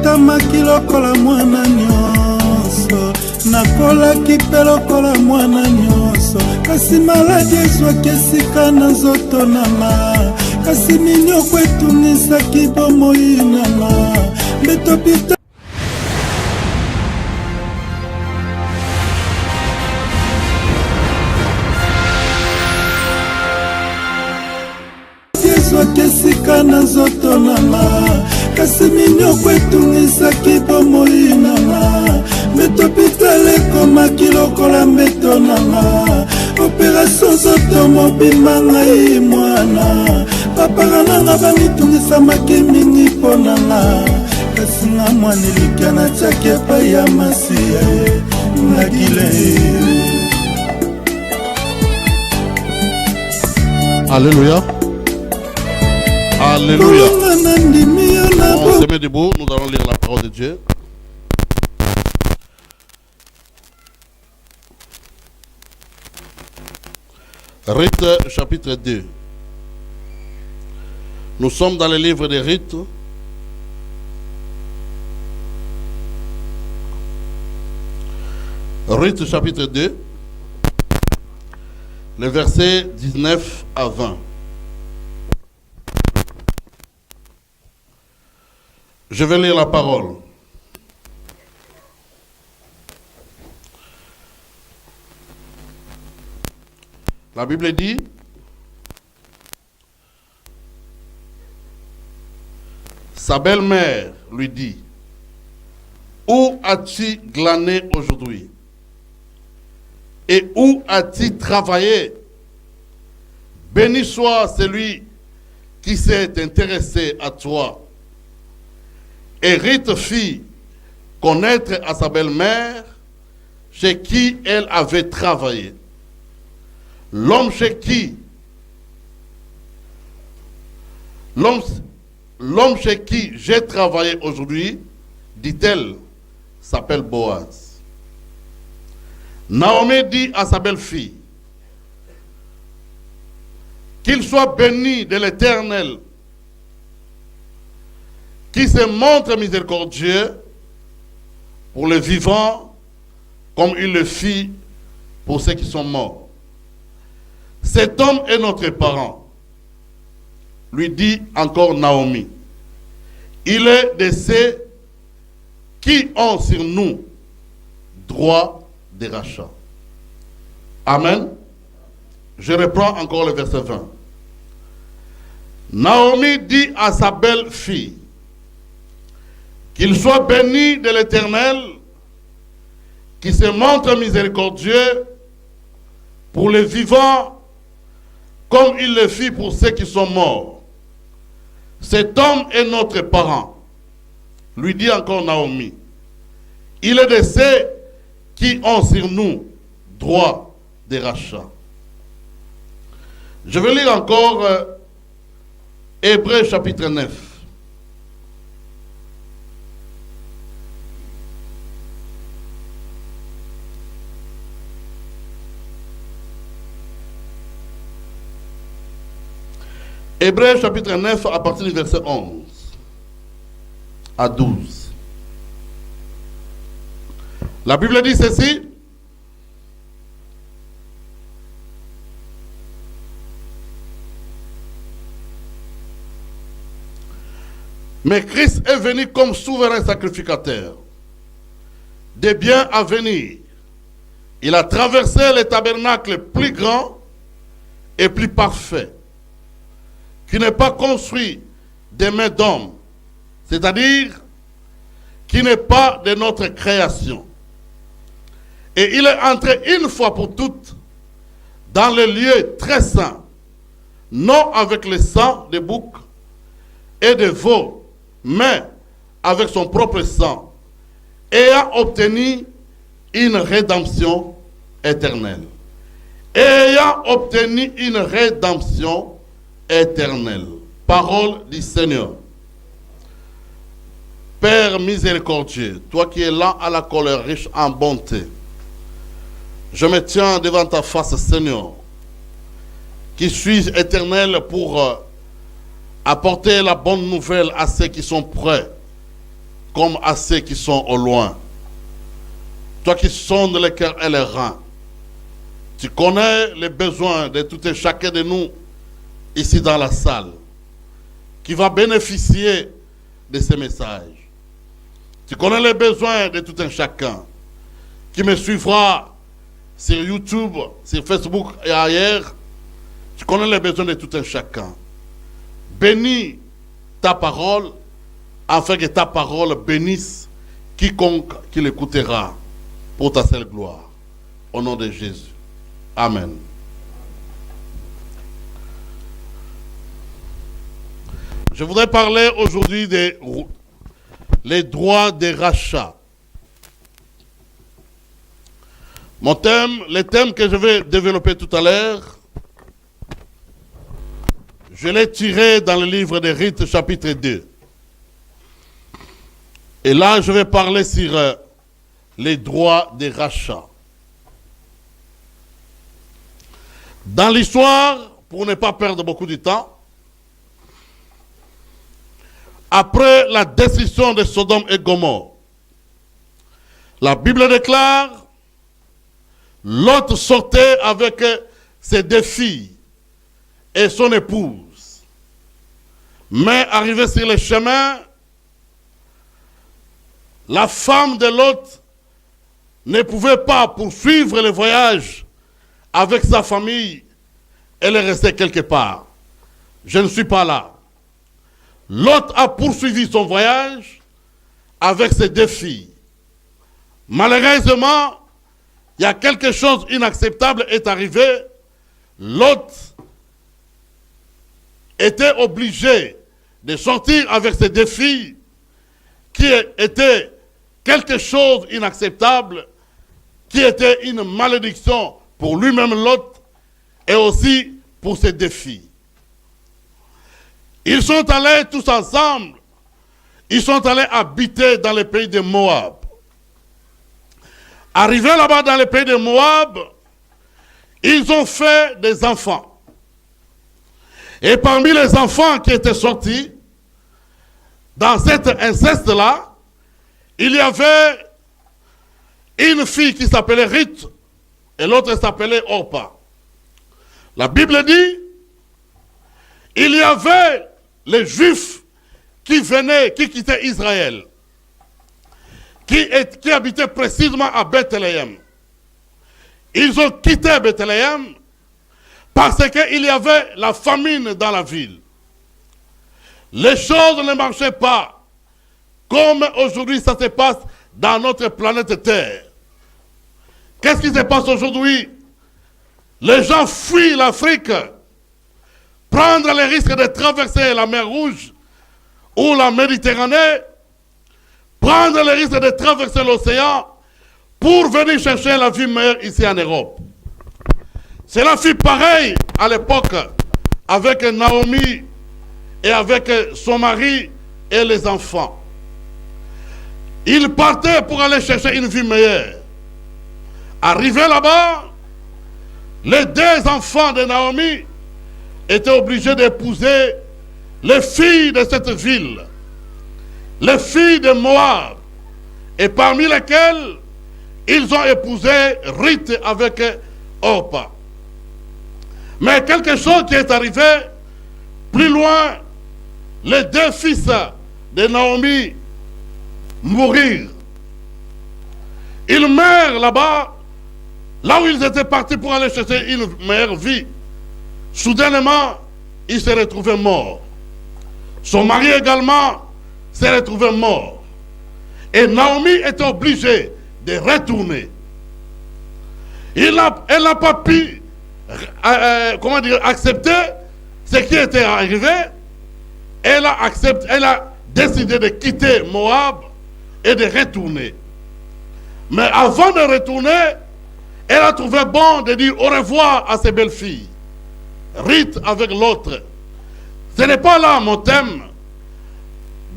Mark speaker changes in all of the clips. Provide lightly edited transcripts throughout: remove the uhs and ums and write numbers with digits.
Speaker 1: nabotamaki lokola mwana nyonso, nakolaki mpe lokola mwana nyonso, kasi maladi ezwaki esika na nzoto nanga, kasi minyoko etungisaki bomoi nanga, mbetopita ezwaki esika na nzoto nanga, kasi minyoko etungisaki bomoi nanga, mbetopitala ekomaki lokola mbeto nanga, operation zoto mobimba ngai mwana, papaka nanga bamitungisamaki mingi mpo nanga, kasi nga mwana elikya natiaki epai ya masiya ngakile.
Speaker 2: Alléluia. Alléluia. On se met debout, nous allons lire la parole de Dieu. Rite chapitre 2. Nous sommes dans le livre des Rites. Rite chapitre 2. Les versets 19 à 20. Je vais lire la parole. La Bible dit, sa belle-mère lui dit, où as-tu glané aujourd'hui? Et où as-tu travaillé? Béni soit celui qui s'est intéressé à toi. Et Rite fit connaître à sa belle-mère chez qui elle avait travaillé. L'homme chez qui j'ai travaillé aujourd'hui, dit-elle, s'appelle Boaz. Naomi dit à sa belle-fille, qu'il soit béni de l'Éternel, qui se montre miséricordieux pour les vivants, comme il le fit pour ceux qui sont morts. Cet homme est notre parent, lui dit encore Naomi. Il est de ceux qui ont sur nous droit de rachat. Amen. Je reprends encore le verset 20. Naomi dit à sa belle-fille, qu'il soit béni de l'Éternel, qui se montre miséricordieux pour les vivants, comme il le fit pour ceux qui sont morts. Cet homme est notre parent, lui dit encore Naomi. Il est de ceux qui ont sur nous droit de rachat. Je vais lire encore Hébreux chapitre 9. Hébreux chapitre 9 à partir du verset 11 à 12. La Bible dit ceci. Mais Christ est venu comme souverain sacrificateur des biens à venir. Il a traversé le tabernacle plus grand et plus parfait, qui n'est pas construit des mains d'hommes, c'est-à-dire qui n'est pas de notre création. Et il est entré une fois pour toutes dans le lieu très saint, non avec le sang de boucs et de veaux, mais avec son propre sang, ayant obtenu une rédemption éternelle. Ayant obtenu une rédemption éternelle. Parole du Seigneur. Père miséricordieux, toi qui es lent à la colère, riche en bonté, je me tiens devant ta face, Seigneur, qui suis éternel pour apporter la bonne nouvelle à ceux qui sont prêts comme à ceux qui sont au loin. Toi qui sondes les cœurs et les reins, tu connais les besoins de tout et chacun de nous ici dans la salle, qui va bénéficier de ces messages. Tu connais les besoins de tout un chacun qui me suivra sur YouTube, sur Facebook et ailleurs. Tu connais les besoins de tout un chacun. Bénis ta parole afin que ta parole bénisse quiconque qui l'écoutera pour ta seule gloire. Au nom de Jésus. Amen. Je voudrais parler aujourd'hui des droits de rachat. Mon thème, le thème que je vais développer tout à l'heure, je l'ai tiré dans le livre des Rites, chapitre 2. Et là, je vais parler sur les droits de rachat. Dans l'histoire, pour ne pas perdre beaucoup de temps, après la destruction de Sodome et Gomorrhe, la Bible déclare, Lot sortait avec ses deux filles et son épouse. Mais arrivé sur le chemin, la femme de Lot ne pouvait pas poursuivre le voyage avec sa famille. Elle est restée quelque part. Je ne suis pas là. Lot a poursuivi son voyage avec ses deux filles. Malheureusement, il y a quelque chose d'inacceptable est arrivé. Lot était obligé de sortir avec ses deux filles, qui était quelque chose d'inacceptable, qui était une malédiction pour lui-même Lot et aussi pour ses deux filles. Ils sont allés tous ensemble, ils sont allés habiter dans le pays de Moab. Arrivés là-bas dans le pays de Moab, ils ont fait des enfants. Et parmi les enfants qui étaient sortis, dans cet inceste-là, il y avait une fille qui s'appelait Ruth et l'autre s'appelait Orpa. La Bible dit, il y avait les Juifs qui venaient, qui quittaient Israël, qui habitaient précisément à Bethléem. Ils ont quitté Bethléem parce qu'il y avait la famine dans la ville. Les choses ne marchaient pas comme aujourd'hui ça se passe dans notre planète Terre. Qu'est-ce qui se passe aujourd'hui? Les gens fuient l'Afrique, prendre le risque de traverser la mer Rouge ou la Méditerranée, prendre le risque de traverser l'océan pour venir chercher la vie meilleure ici en Europe. Cela fut pareil à l'époque avec Naomi et avec son mari et les enfants. Ils partaient pour aller chercher une vie meilleure. Arrivés là-bas, les deux enfants de Naomi étaient obligés d'épouser les filles de cette ville, les filles de Moab, et parmi lesquelles ils ont épousé Ruth avec Orpa. Mais quelque chose qui est arrivé, plus loin, les deux fils de Naomi mourirent. Ils meurent là-bas, là où ils étaient partis pour aller chercher une meilleure vie. Soudainement, ils se retrouvaient morts. Son mari également s'est retrouvé mort. Et Naomi était obligée de retourner. Elle n'a pas pu accepter ce qui était arrivé. Elle a décidé de quitter Moab et de retourner. Mais avant de retourner, elle a trouvé bon de dire au revoir à ses belles filles. Ruth avec l'autre. Ce n'est pas là mon thème.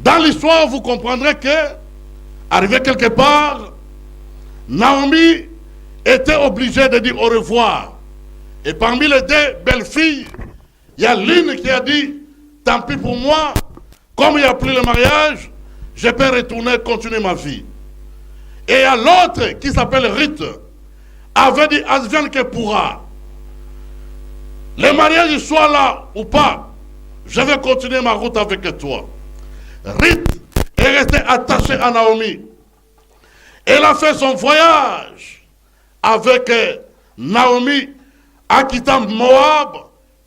Speaker 2: Dans l'histoire, vous comprendrez que, arrivé quelque part, Naomi était obligée de dire au revoir. Et parmi les deux belles filles, il y a l'une qui a dit, tant pis pour moi, comme il n'y a plus le mariage, je peux retourner, continuer ma vie. Et il y a l'autre qui s'appelle Ruth, avait dit, advienne que pourra. Le mariage soit là ou pas, je vais continuer ma route avec toi. Ruth est restée attachée à Naomi. Elle a fait son voyage avec Naomi en quittant Moab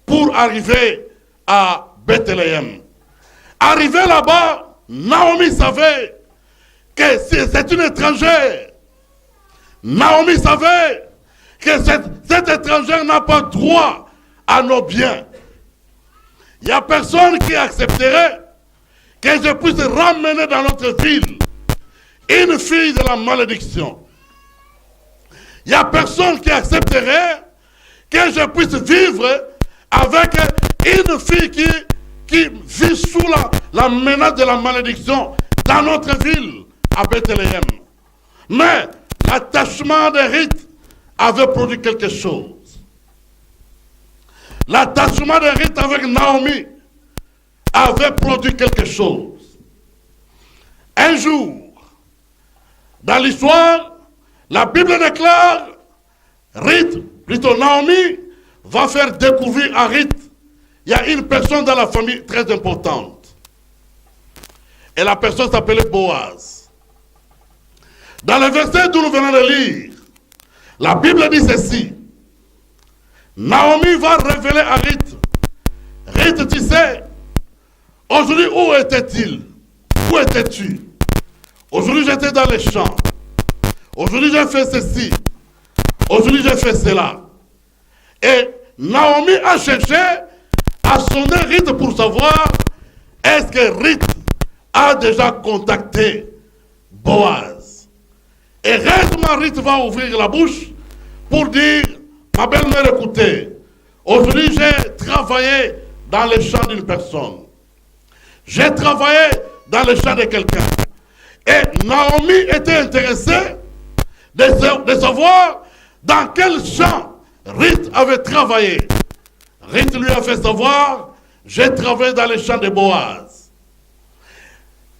Speaker 2: pour arriver à Bethléem. Arrivé là-bas, Naomi savait que c'est une étrangère. Naomi savait que cette étrangère n'a pas droit à nos biens. Il n'y a personne qui accepterait que je puisse ramener dans notre ville une fille de la malédiction. Il n'y a personne qui accepterait que je puisse vivre avec une fille qui vit sous la menace de la malédiction dans notre ville, à Bethléem. Mais l'attachement de Ruth avait produit quelque chose. L'attachement de Ruth avec Naomi avait produit quelque chose. Un jour, dans l'histoire, la Bible déclare, plutôt Naomi, va faire découvrir à Ruth, il y a une personne dans la famille très importante. Et la personne s'appelait Boaz. Dans le verset d'où nous venons de lire, la Bible dit ceci. Naomi va révéler à Ruth. Ruth, tu sais, aujourd'hui, où était-il? Où étais-tu? Aujourd'hui, j'étais dans les champs. Aujourd'hui, j'ai fait ceci. Aujourd'hui, j'ai fait cela. Et Naomi a cherché à sonner Ruth pour savoir est-ce que Ruth a déjà contacté Boaz. Et réellement, Ruth va ouvrir la bouche pour dire, ma belle-mère, écoutez, aujourd'hui, j'ai travaillé dans les champs d'une personne. J'ai travaillé dans les champs de quelqu'un. Et Naomi était intéressée de savoir dans quel champ Ruth avait travaillé. Ruth lui a fait savoir, j'ai travaillé dans les champs de Boaz.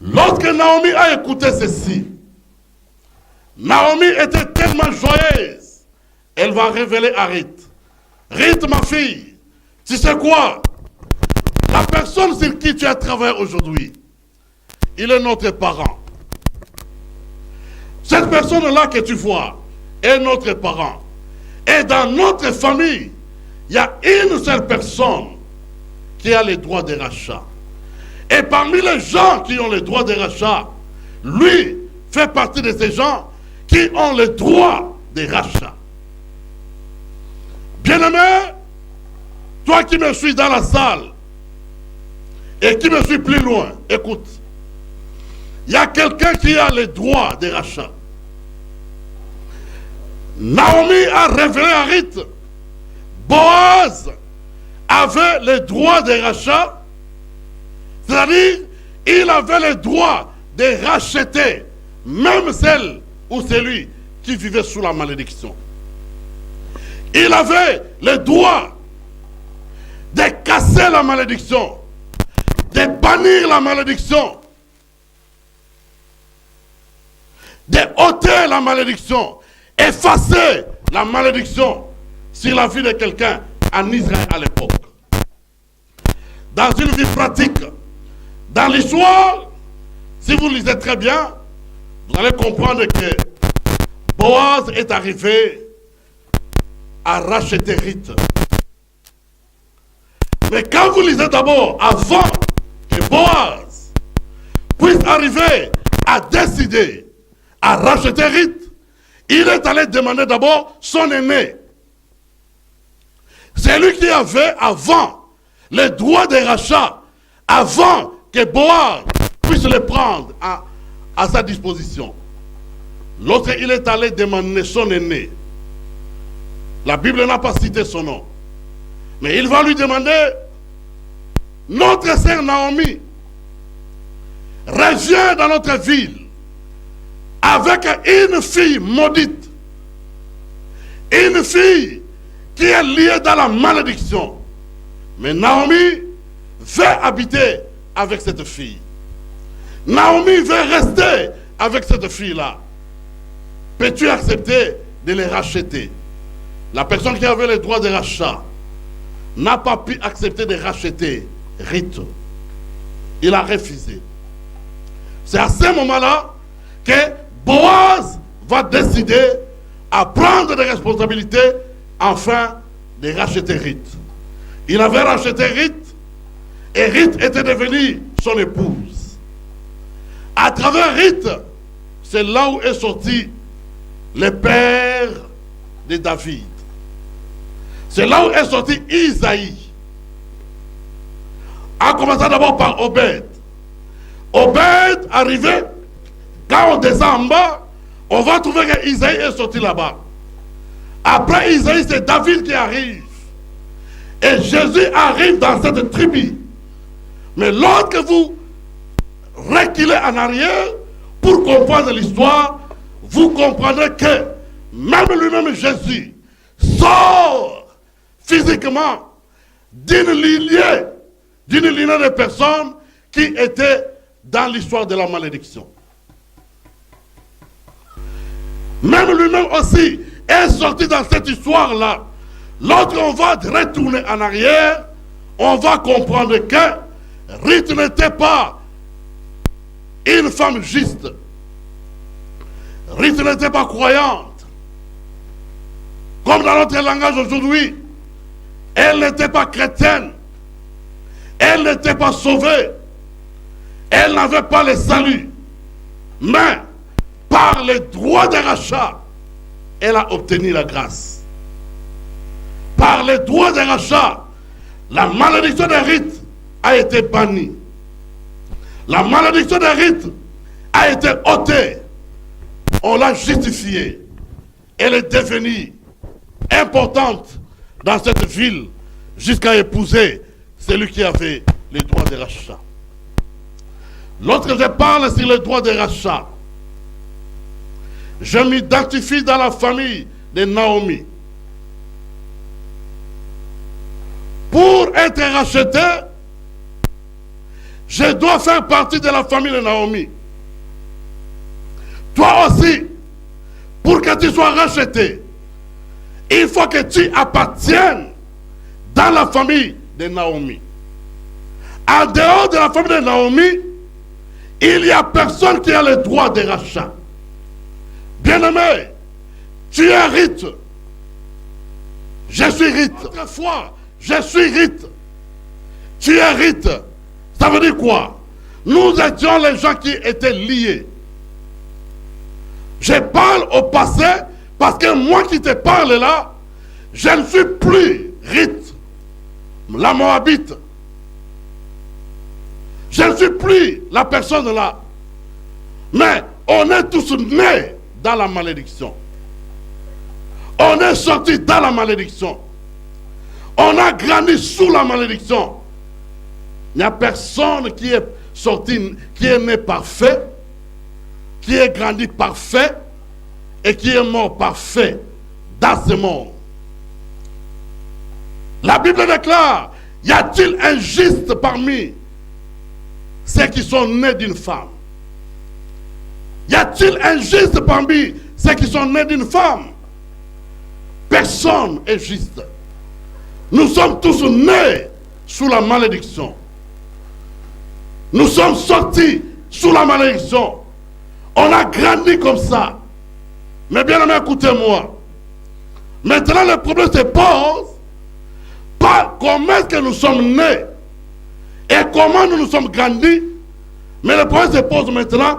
Speaker 2: Lorsque Naomi a écouté ceci, Naomi était tellement joyeuse, elle va révéler à Ruth. Ruth, ma fille, tu sais quoi? La personne sur qui tu as travaillé aujourd'hui, il est notre parent. Cette personne-là que tu vois est notre parent. Et dans notre famille, il y a une seule personne qui a les droits de rachat. Et parmi les gens qui ont les droits de rachat, lui fait partie de ces gens qui ont les droits de rachat. Bien-aimé, toi qui me suis dans la salle et qui me suis plus loin, écoute. Il y a quelqu'un qui a les droits de rachat. Naomi a révélé à Ruth. Boaz avait les droits de rachat. C'est-à-dire, il avait le droit de racheter même celle ou celui qui vivait sous la malédiction. Il avait le droit de casser la malédiction, de bannir la malédiction, de ôter la malédiction, effacer la malédiction sur la vie de quelqu'un en Israël à l'époque. Dans une vie pratique, dans l'histoire, si vous lisez très bien, vous allez comprendre que Boaz est arrivé à racheter Ruth. Mais quand vous lisez d'abord, avant que Boaz puisse arriver à décider à racheter Ruth, il est allé demander d'abord son aîné. C'est lui qui avait avant les droits de rachat, avant que Boaz puisse les prendre à sa disposition. L'autre, il est allé demander son aîné. La Bible n'a pas cité son nom. Mais il va lui demander, notre sœur Naomi revient dans notre ville avec une fille maudite. Une fille qui est liée dans la malédiction. Mais Naomi veut habiter avec cette fille. Naomi veut rester avec cette fille-là. Peux-tu accepter de les racheter? La personne qui avait le droit de rachat n'a pas pu accepter de racheter Ruth. Il a refusé. C'est à ce moment-là que Boaz va décider à prendre des responsabilités afin de racheter Ruth. Il avait racheté Ruth et Ruth était devenue son épouse. À travers Ruth, c'est là où est sorti le père de David. C'est là où est sorti Isaïe. En commençant d'abord par Obed. Obed arrivé, quand on descend en bas, on va trouver que Isaïe est sorti là-bas. Après Isaïe, c'est David qui arrive. Et Jésus arrive dans cette tribu. Mais lorsque vous reculez en arrière pour comprendre l'histoire, vous comprendrez que même lui-même Jésus sort physiquement d'une lignée de personnes qui étaient dans l'histoire de la malédiction. Même lui-même aussi est sorti dans cette histoire-là. Lorsqu'on va retourner en arrière, on va comprendre que Ruth n'était pas une femme juste. Ruth n'était pas croyante. Comme dans notre langage aujourd'hui, elle n'était pas chrétienne. Elle n'était pas sauvée. Elle n'avait pas le salut. Mais par le droit de rachat, elle a obtenu la grâce. Par le droit de rachat, la malédiction de Ruth a été bannie. La malédiction de Ruth a été ôtée. On l'a justifiée. Elle est devenue importante dans cette ville jusqu'à épouser celui qui avait les droits de rachat. Lorsque je parle sur les droits de rachat, je m'identifie dans la famille de Naomi. Pour être racheté, je dois faire partie de la famille de Naomi. Toi aussi, pour que tu sois racheté, il faut que tu appartiennes dans la famille de Naomi. En dehors de la famille de Naomi, il n'y a personne qui a le droit de rachat. Bien-aimé, tu es Ruth. Je suis Ruth. Autrefois, je suis Ruth. Tu es Ruth. Ça veut dire quoi? Nous étions les gens qui étaient liés. Je parle au passé parce que moi qui te parle là, je ne suis plus Ruth, la Moabite. Je ne suis plus la personne là. Mais on est tous nés dans la malédiction. On est sortis dans la malédiction. On a grandi sous la malédiction. Il n'y a personne qui est sorti, qui est né parfait, qui est grandi parfait et qui est mort parfait dans ce monde. La Bible déclare, y a-t-il un juste parmi ceux qui sont nés d'une femme? Y a-t-il un juste parmi ceux qui sont nés d'une femme? Personne n'est juste. Nous sommes tous nés sous la malédiction. Nous sommes sortis sous la malédiction. On a grandi comme ça. Mais bien aimé, écoutez-moi. Maintenant, le problème se pose pas comment est-ce que nous sommes nés et comment nous nous sommes grandis. Mais le problème se pose maintenant,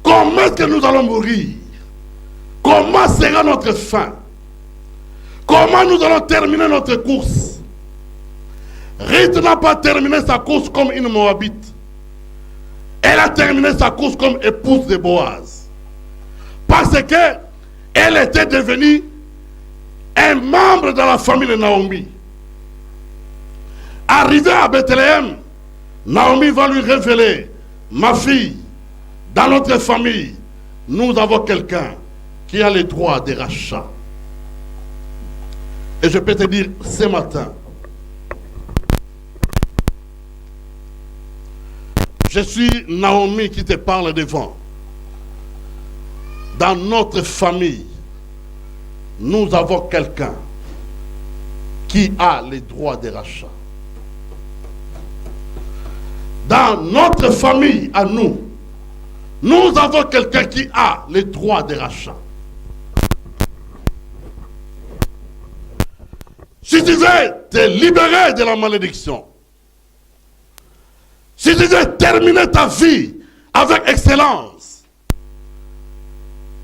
Speaker 2: comment est-ce que nous allons mourir? Comment sera notre fin? Comment nous allons terminer notre course? Ruth n'a pas terminé sa course comme une Moabite. Elle a terminé sa course comme épouse de Boaz. Parce que elle était devenue un membre de la famille de Naomi. Arrivée à Bethléem, Naomi va lui révéler, ma fille, dans notre famille, nous avons quelqu'un qui a les droits de rachat. Et je peux te dire ce matin, Je suis Naomi qui te parle devant. Dans notre famille, nous avons quelqu'un qui a les droits de rachat. Dans notre famille, à nous, nous avons quelqu'un qui a les droits de rachat. Si tu veux te libérer de la malédiction, si tu veux terminer ta vie avec excellence,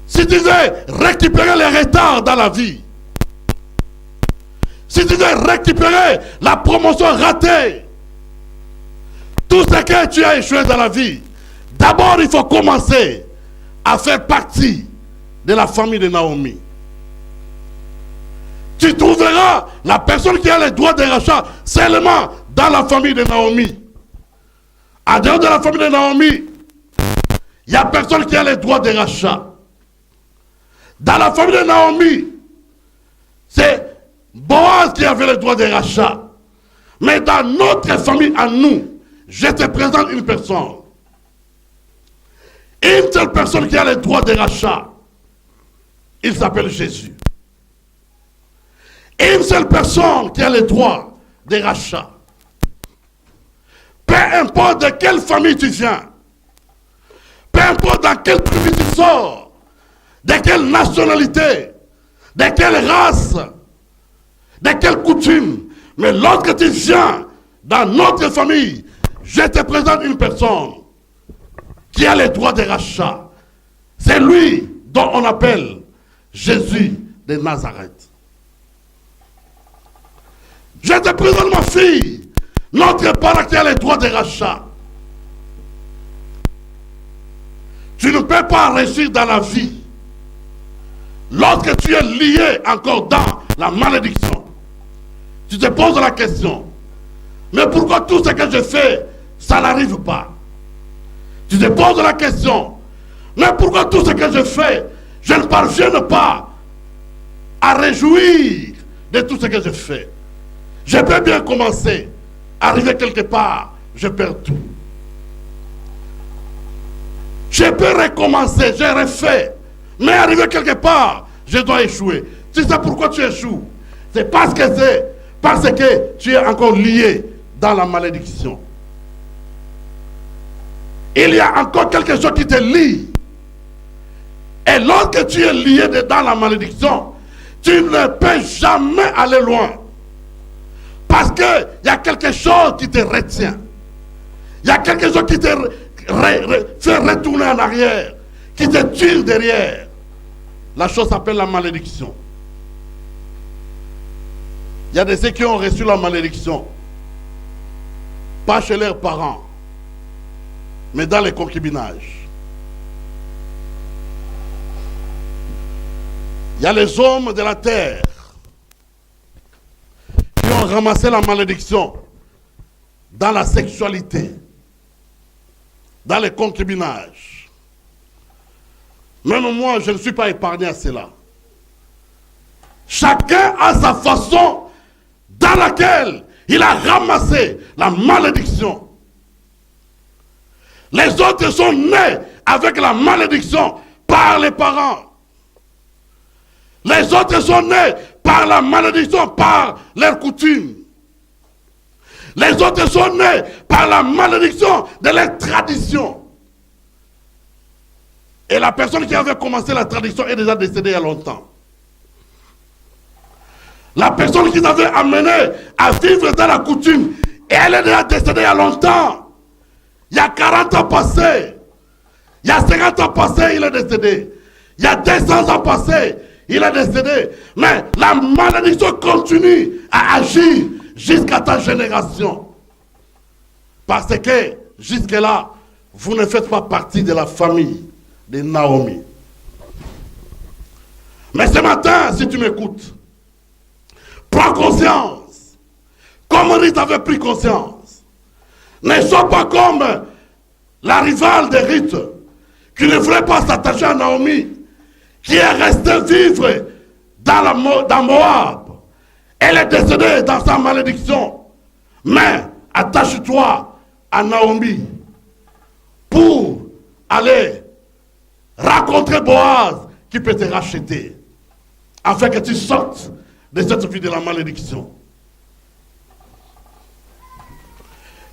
Speaker 2: si tu veux récupérer les retards dans la vie, si tu veux récupérer la promotion ratée, tout ce que tu as échoué dans la vie, d'abord il faut commencer à faire partie de la famille de Naomi. Tu trouveras la personne qui a les droits de rachat seulement dans la famille de Naomi. En dehors de la famille de Naomi, il n'y a personne qui a les droits de rachat. Dans la famille de Naomi, c'est Boaz qui avait les droits de rachat. Mais dans notre famille, à nous, je te présente une personne. Une seule personne qui a les droits de rachat. Il s'appelle Jésus. Une seule personne qui a les droits de rachat. Peu importe de quelle famille tu viens, peu importe dans quel pays tu sors, de quelle nationalité, de quelle race, de quelle coutume, mais lorsque tu viens dans notre famille, je te présente une personne qui a les droits de rachat. C'est lui dont on appelle Jésus de Nazareth. Je te présente ma fille, notre parent qui a les droits de rachat. Tu ne peux pas réussir dans la vie lorsque tu es lié encore dans la malédiction. Tu te poses la question, mais pourquoi tout ce que je fais, ça n'arrive pas? Tu te poses la question, mais pourquoi tout ce que je fais, je ne parviens pas à réjouir de tout ce que je fais? Je peux bien commencer, arriver quelque part, je perds tout. Je peux recommencer, j'ai refait, mais arriver quelque part, je dois échouer. Tu sais pourquoi tu échoues? C'est parce que tu es encore lié dans la malédiction. Il y a encore quelque chose qui te lie. Et lorsque tu es lié dans la malédiction, tu ne peux jamais aller loin. Parce qu'il y a quelque chose qui te retient. Il y a quelque chose qui te fait retourner en arrière, qui te tire derrière. La chose s'appelle la malédiction. Il y a des ceux qui ont reçu la malédiction, pas chez leurs parents, mais dans les concubinages. Il y a les hommes de la terre qui ont ramassé la malédiction dans la sexualité, dans les concubinages. Même moi, je ne suis pas épargné à cela. Chacun a sa façon dans laquelle il a ramassé la malédiction. Les autres sont nés avec la malédiction par les parents. Les autres sont nés par la malédiction, par leurs coutumes. Les autres sont nés par la malédiction de leurs traditions. Et la personne qui avait commencé la tradition est déjà décédée il y a longtemps. La personne qui t'avait amené à vivre dans la coutume, elle est déjà décédée il y a longtemps. Il y a 40 ans passés. Il y a 50 ans passés, il est décédé. Il y a 200 ans passés, il est décédé. Mais la malédiction continue à agir jusqu'à ta génération. Parce que jusque-là, vous ne faites pas partie de la famille de Naomi. Mais ce matin, si tu m'écoutes, prends conscience. Comme Ruth avait pris conscience. Ne sois pas comme la rivale de Ruth, qui ne voulait pas s'attacher à Naomi, qui est restée vivre dans Moab. Elle est décédée dans sa malédiction. Mais attache-toi à Naomi. aller rencontrer Boaz qui peut te racheter, afin que tu sortes de cette vie de la malédiction.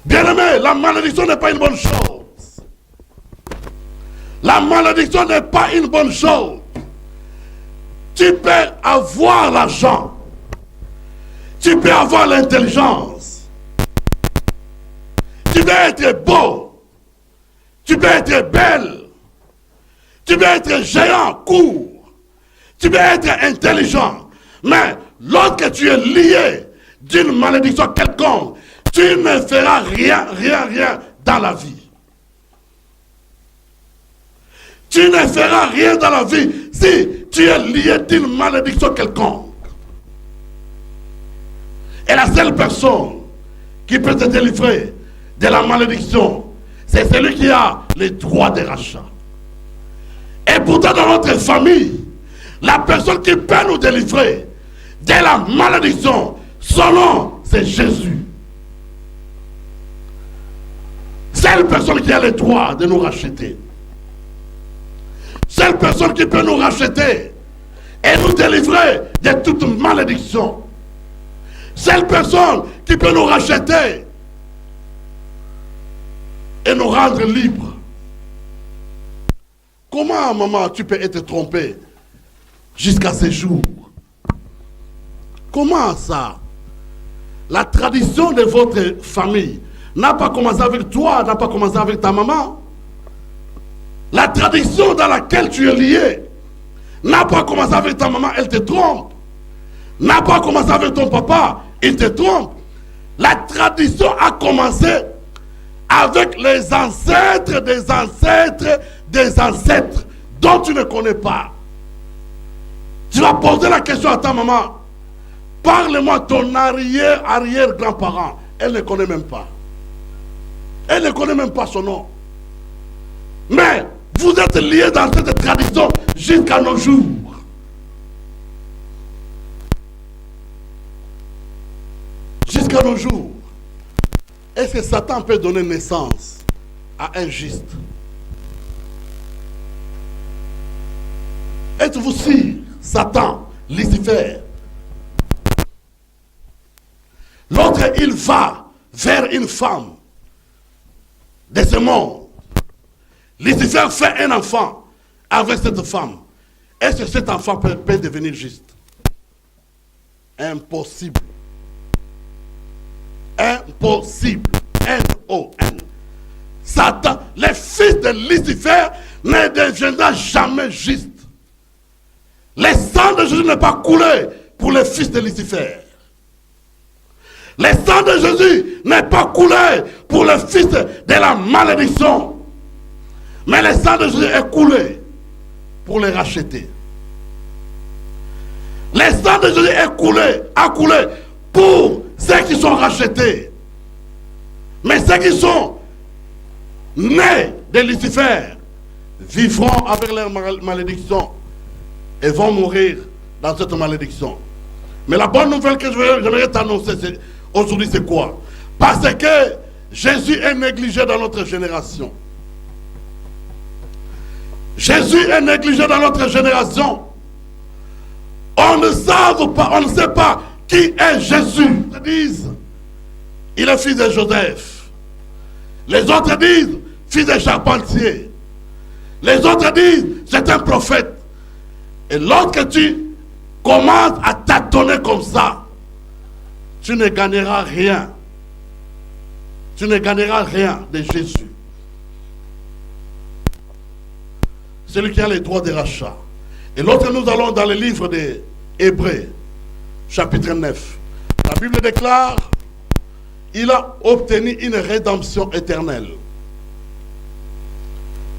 Speaker 2: Bien-aimé, la malédiction n'est pas une bonne chose. La malédiction n'est pas une bonne chose. Tu peux avoir l'argent. Tu peux avoir l'intelligence. Tu peux être beau. Tu peux être belle. Tu peux être géant, court. Tu peux être intelligent. Mais lorsque tu es lié d'une malédiction quelconque, tu ne feras rien dans la vie. Tu ne feras rien dans la vie si tu es lié d'une malédiction quelconque. Et la seule personne qui peut te délivrer de la malédiction, c'est celui qui a les droits de rachat. Et pourtant dans notre famille, la personne qui peut nous délivrer de la malédiction, son nom, c'est Jésus. Seule personne qui a le droit de nous racheter. Seule personne qui peut nous racheter et nous délivrer de toute malédiction. Seule personne qui peut nous racheter et nous rendre libres. Comment, maman, tu peux être trompée jusqu'à ce jour? Comment ça? La tradition de votre famille n'a pas commencé avec toi, n'a pas commencé avec ta maman. La tradition dans laquelle tu es lié n'a pas commencé avec ta maman, elle te trompe. N'a pas commencé avec ton papa, il te trompe. La tradition a commencé avec les ancêtres des ancêtres des ancêtres dont tu ne connais pas. Tu vas poser la question à ta maman. Parle-moi ton arrière-grand-parent. Elle ne connaît même pas. Elle ne connaît même pas son nom. Mais vous êtes liés dans cette tradition jusqu'à nos jours. Jusqu'à nos jours. Est-ce que Satan peut donner naissance à un juste? Êtes-vous sûr, Satan, Lucifer, l'autre il va vers une femme de ce monde. Lucifer fait un enfant avec cette femme. Est-ce que cet enfant peut devenir juste? Impossible. Impossible. N-O-N. Satan, les fils de Lucifer ne deviendront jamais justes. Le sang de Jésus n'est pas coulé pour les fils de Lucifer. Le sang de Jésus n'est pas coulé pour les fils de la malédiction. Mais le sang de Jésus est coulé pour les racheter. Le sang de Jésus est coulé, a coulé pour ceux qui sont rachetés. Mais ceux qui sont nés de Lucifer vivront avec leur malédiction et vont mourir dans cette malédiction. Mais la bonne nouvelle que j'aimerais t'annoncer aujourd'hui, c'est quoi? Parce que Jésus est négligé dans notre génération. Jésus est négligé dans notre génération. On ne sait pas qui est Jésus. Ils disent, il est fils de Joseph. Les autres disent, fils de charpentier. Les autres disent, c'est un prophète. Et lorsque tu commences à tâtonner comme ça, tu ne gagneras rien. Tu ne gagneras rien de Jésus. Celui qui a les droits de rachat. Et l'autre, nous allons dans le livre des Hébreux, chapitre 9. La Bible déclare, il a obtenu une rédemption éternelle.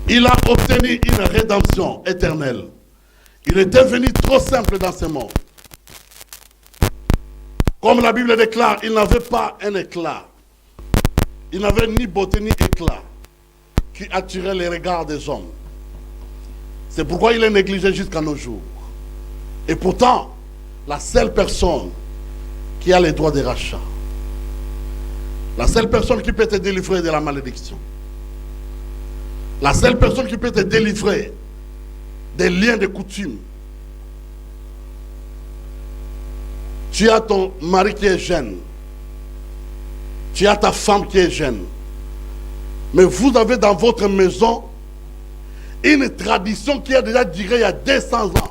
Speaker 2: Il a obtenu une rédemption éternelle. Il est devenu trop simple dans ce monde. Comme la Bible déclare, il n'avait pas un éclat. Il n'avait ni beauté ni éclat qui attirait les regards des hommes. C'est pourquoi il est négligé jusqu'à nos jours. Et pourtant, la seule personne qui a les droits de rachat, la seule personne qui peut te délivrer de la malédiction, La seule personne qui peut te délivrer des liens de coutume. Tu as ton mari qui est jeune. Tu as ta femme qui est jeune. Mais vous avez dans votre maison une tradition qui a déjà duré il y a 200 ans.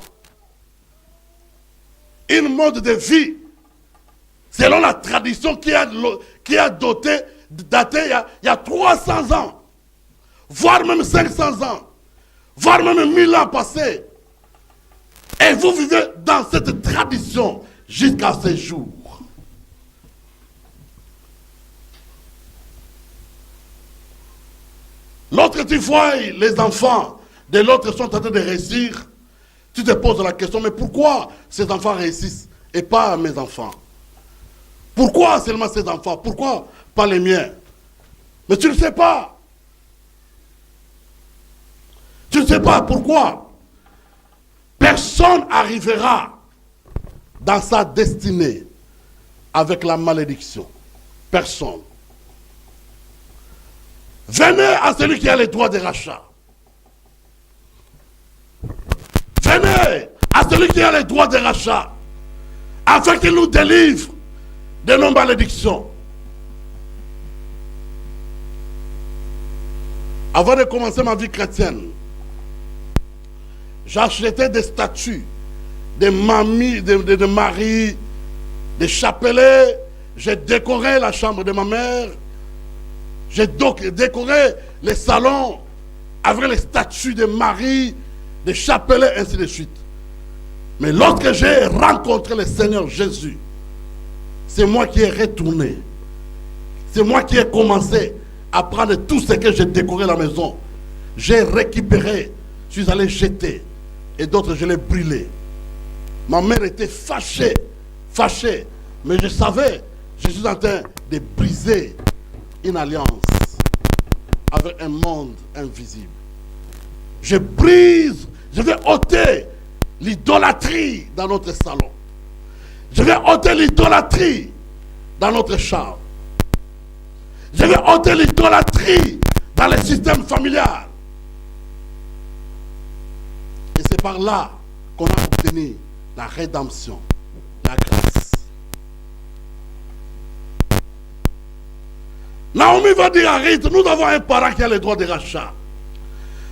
Speaker 2: Une mode de vie selon la tradition qui a daté il y a 300 ans, voire même 500 ans, voire même 1000 ans passés. Et vous vivez dans cette tradition jusqu'à ce jour. Lorsque tu vois les enfants de l'autre sont en train de réussir, tu te poses la question, mais pourquoi ces enfants réussissent et pas mes enfants? Pourquoi seulement ces enfants? Pourquoi pas les miens? Mais tu ne sais pas. Tu ne sais pas pourquoi. Personne n'arrivera dans sa destinée avec la malédiction. Personne. Venez à celui qui a les droits de rachat. Venez à celui qui a les droits de rachat, afin qu'il nous délivre de nos malédictions. Avant de commencer ma vie chrétienne, j'achetais des statues de mamies, de maris, des chapelets. J'ai décoré la chambre de ma mère. J'ai décoré les salons avec les statues de Marie, des chapelets, ainsi de suite. Mais lorsque j'ai rencontré le Seigneur Jésus, c'est moi qui ai retourné. C'est moi qui ai commencé à prendre tout ce que j'ai décoré à la maison. J'ai récupéré, je suis allé jeter. Et d'autres, je l'ai brûlé. Ma mère était fâchée. Mais je savais, je suis en train de briser une alliance avec un monde invisible. Je brise, je vais ôter l'idolâtrie dans notre salon. Je vais ôter l'idolâtrie dans notre chambre. Je vais ôter l'idolâtrie dans le système familial. Et c'est par là qu'on a obtenu la rédemption, la grâce. Naomi va dire à Ruth, nous avons un parent qui a le droit de rachat.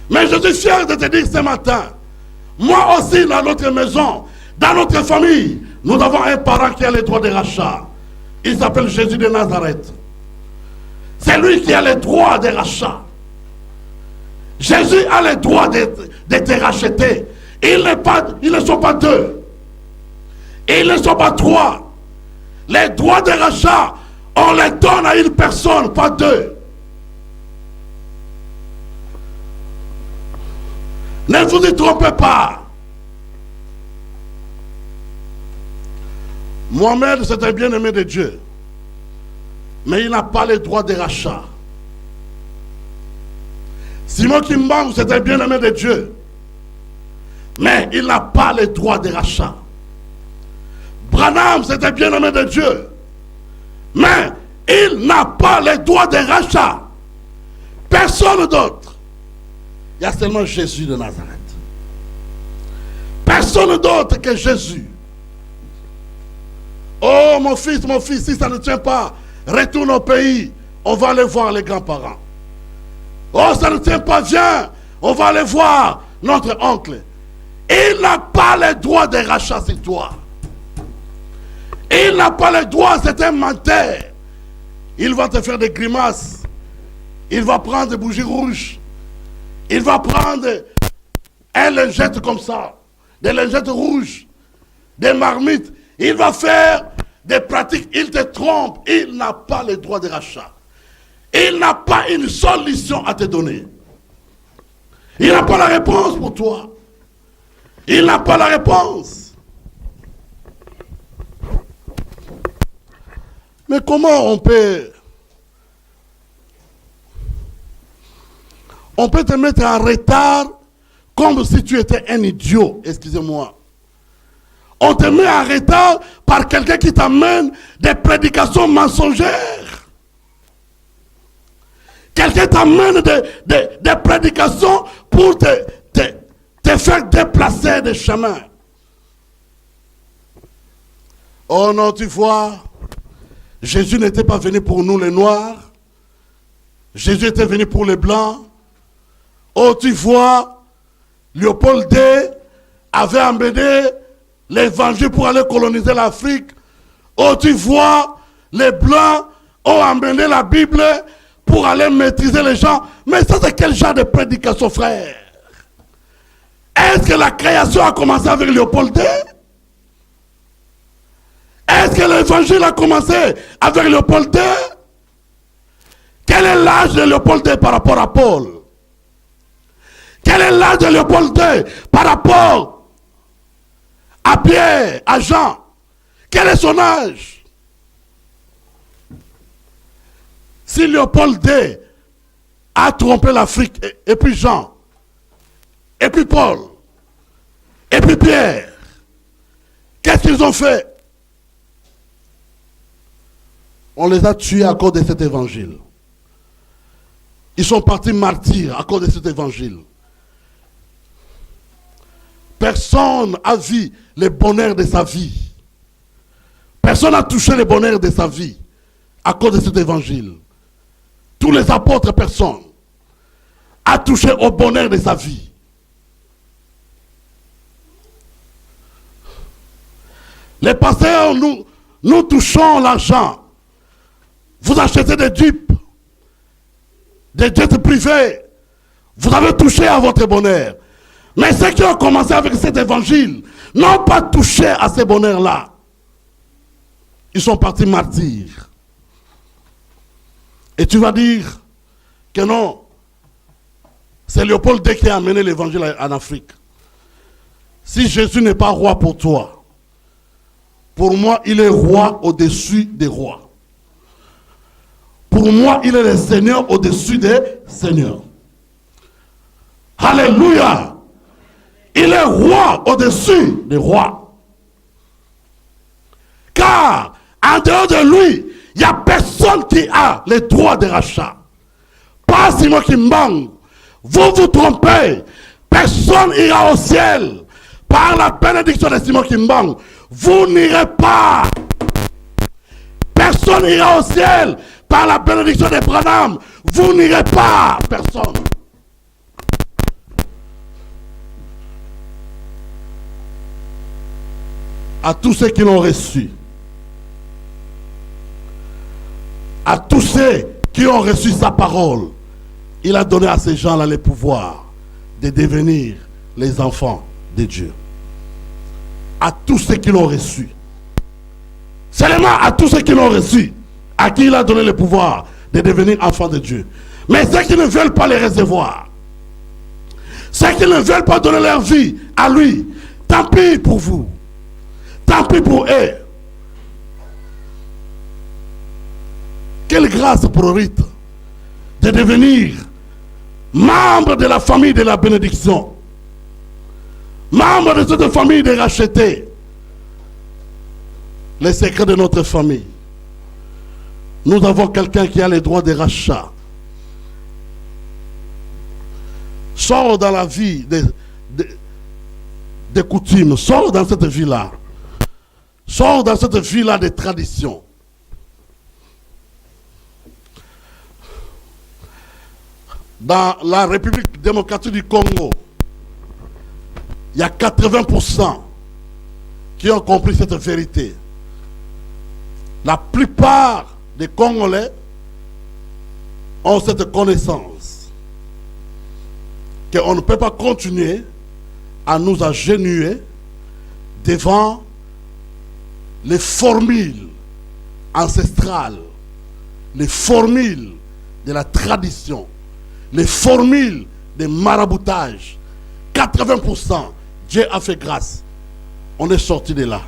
Speaker 2: Mais je suis fier de te dire ce matin, moi aussi dans notre maison, dans notre famille, nous avons un parent qui a le droit de rachat. Il s'appelle Jésus de Nazareth. C'est lui qui a le droit de rachat. Jésus a le droit de te racheter. Ils ne sont pas deux. Ils ne sont pas trois. Les droits de rachat, on les donne à une personne, pas deux. Ne vous y trompez pas. Mohamed, c'est un bien-aimé de Dieu. Mais il n'a pas le droit de rachat. Simon Kimbangu, c'est un bien-aimé de Dieu. Mais il n'a pas le droit de rachat. Branham, c'est un bien-aimé de Dieu. Mais il n'a pas le droit de rachat. Personne d'autre. Il y a seulement Jésus de Nazareth. Personne d'autre que Jésus. Oh mon fils, si ça ne tient pas, retourne au pays. On va aller voir les grands-parents. Oh, ça ne tient pas, viens. On va aller voir notre oncle. Il n'a pas le droit de rachat sur toi. Il n'a pas le droit, c'est un menteur. Il va te faire des grimaces. Il va prendre des bougies rouges. Il va prendre un lingette comme ça. Des lingettes rouges. Des marmites. Il va faire des pratiques. Il te trompe. Il n'a pas le droit de rachat. Il n'a pas une solution à te donner. Il n'a pas la réponse pour toi. Il n'a pas la réponse. Mais comment on peut te mettre en retard comme si tu étais un idiot, excusez-moi. On te met en retard par quelqu'un qui t'amène des prédications mensongères. Quelqu'un Quelqu'un t'amène des prédications pour te faire déplacer des chemins. Oh non, tu vois, Jésus n'était pas venu pour nous les Noirs. Jésus était venu pour les Blancs. Oh, tu vois, Léopold II avait amené l'évangile pour aller coloniser l'Afrique. Oh, tu vois, les Blancs ont amené la Bible pour aller maîtriser les gens. Mais ça, c'est quel genre de prédication, frère? Est-ce que la création a commencé avec Léopold II? Est-ce que l'évangile a commencé avec Léopold II? Quel est l'âge de Léopold II par rapport à Paul? Quel est l'âge de Léopold II par rapport à Pierre, à Jean? Quel est son âge? Si Léopold II a trompé l'Afrique, et puis Jean, et puis Paul, et puis Pierre, qu'est-ce qu'ils ont fait? On les a tués à cause de cet évangile. Ils sont partis martyrs à cause de cet évangile. Personne n'a vu le bonheur de sa vie. Personne n'a touché le bonheur de sa vie à cause de cet évangile. Tous les apôtres, personne a touché au bonheur de sa vie. Les pasteurs, nous touchons l'argent. Vous achetez des dupes, des jets privés. Vous avez touché à votre bonheur. Mais ceux qui ont commencé avec cet évangile n'ont pas touché à ce bonheur-là. Ils sont partis martyrs. Et tu vas dire que non, c'est Léopold II qui a amené l'évangile en Afrique. Si Jésus n'est pas roi pour toi, pour moi, il est roi au-dessus des rois. Pour moi, il est le Seigneur au-dessus des seigneurs. Alléluia. Il est roi au-dessus des rois. Car, en dehors de lui, il n'y a personne qui a le droit de rachat. Pas Simon Kimbangu. Vous vous trompez. Personne ira au ciel par la bénédiction de Simon Kimbangu. Vous n'irez pas. Personne n'ira au ciel par la bénédiction de Branham. Vous n'irez pas. Personne. À tous ceux qui l'ont reçu. À tous ceux qui ont reçu sa parole. Il a donné à ces gens-là le pouvoir de devenir les enfants de Dieu. À tous ceux qui l'ont reçu. Seulement à tous ceux qui l'ont reçu, à qui il a donné le pouvoir de devenir enfants de Dieu. Mais ceux qui ne veulent pas les recevoir, ceux qui ne veulent pas donner leur vie à lui, tant pis pour vous. Tant pis pour eux. Quelle grâce pour Rite de devenir membre de la famille de la bénédiction. Membre de cette famille de racheter les secrets de notre famille. Nous avons quelqu'un qui a les droits de rachat. Sors dans la vie des coutumes. Sors dans cette vie-là. Sors dans cette vie-là des traditions. Dans la République démocratique du Congo, il y a 80% qui ont compris cette vérité. La plupart des Congolais ont cette connaissance qu'on ne peut pas continuer à nous agenouiller devant les formules ancestrales, les formules de la tradition, les formules de maraboutage. 80%, Dieu a fait grâce. On est sorti de là.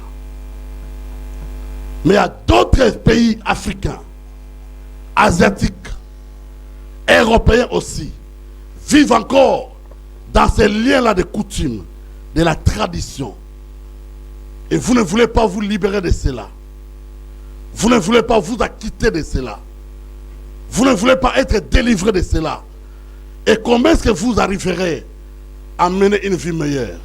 Speaker 2: Mais il y a d'autres pays africains, asiatiques, européens aussi, vivent encore dans ces liens-là de coutumes, de la tradition. Et vous ne voulez pas vous libérer de cela. Vous ne voulez pas vous acquitter de cela. Vous ne voulez pas être délivré de cela. Et comment est-ce que vous arriverez à mener une vie meilleure?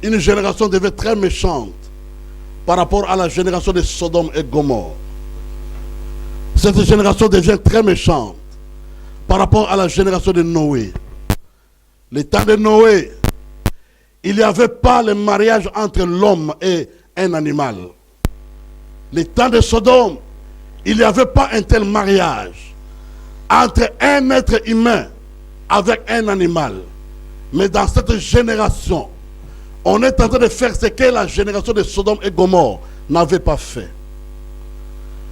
Speaker 2: Une génération devait être très méchante par rapport à la génération de Sodome et Gomorrhe. Cette génération devient très méchante par rapport à la génération de Noé. Le temps de Noé, il n'y avait pas le mariage entre l'homme et un animal. Le temps de Sodome, il n'y avait pas un tel mariage entre un être humain avec un animal. Mais dans cette génération, on est en train de faire ce que la génération de Sodome et Gomorrhe n'avait pas fait.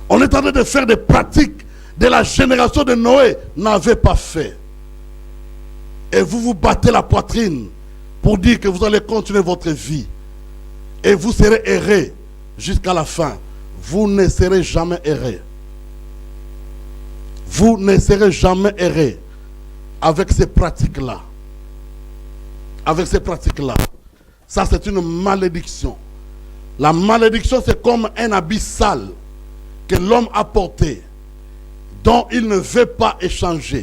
Speaker 2: On est en train de faire des pratiques de la génération de Noé n'avait pas fait. Et vous vous battez la poitrine pour dire que vous allez continuer votre vie. Et vous serez errés jusqu'à la fin. Vous ne serez jamais errés. Vous ne serez jamais errés avec ces pratiques-là. Avec ces pratiques-là. Ça, c'est une malédiction. La malédiction, c'est comme un habit sale que l'homme a porté, dont il ne veut pas échanger.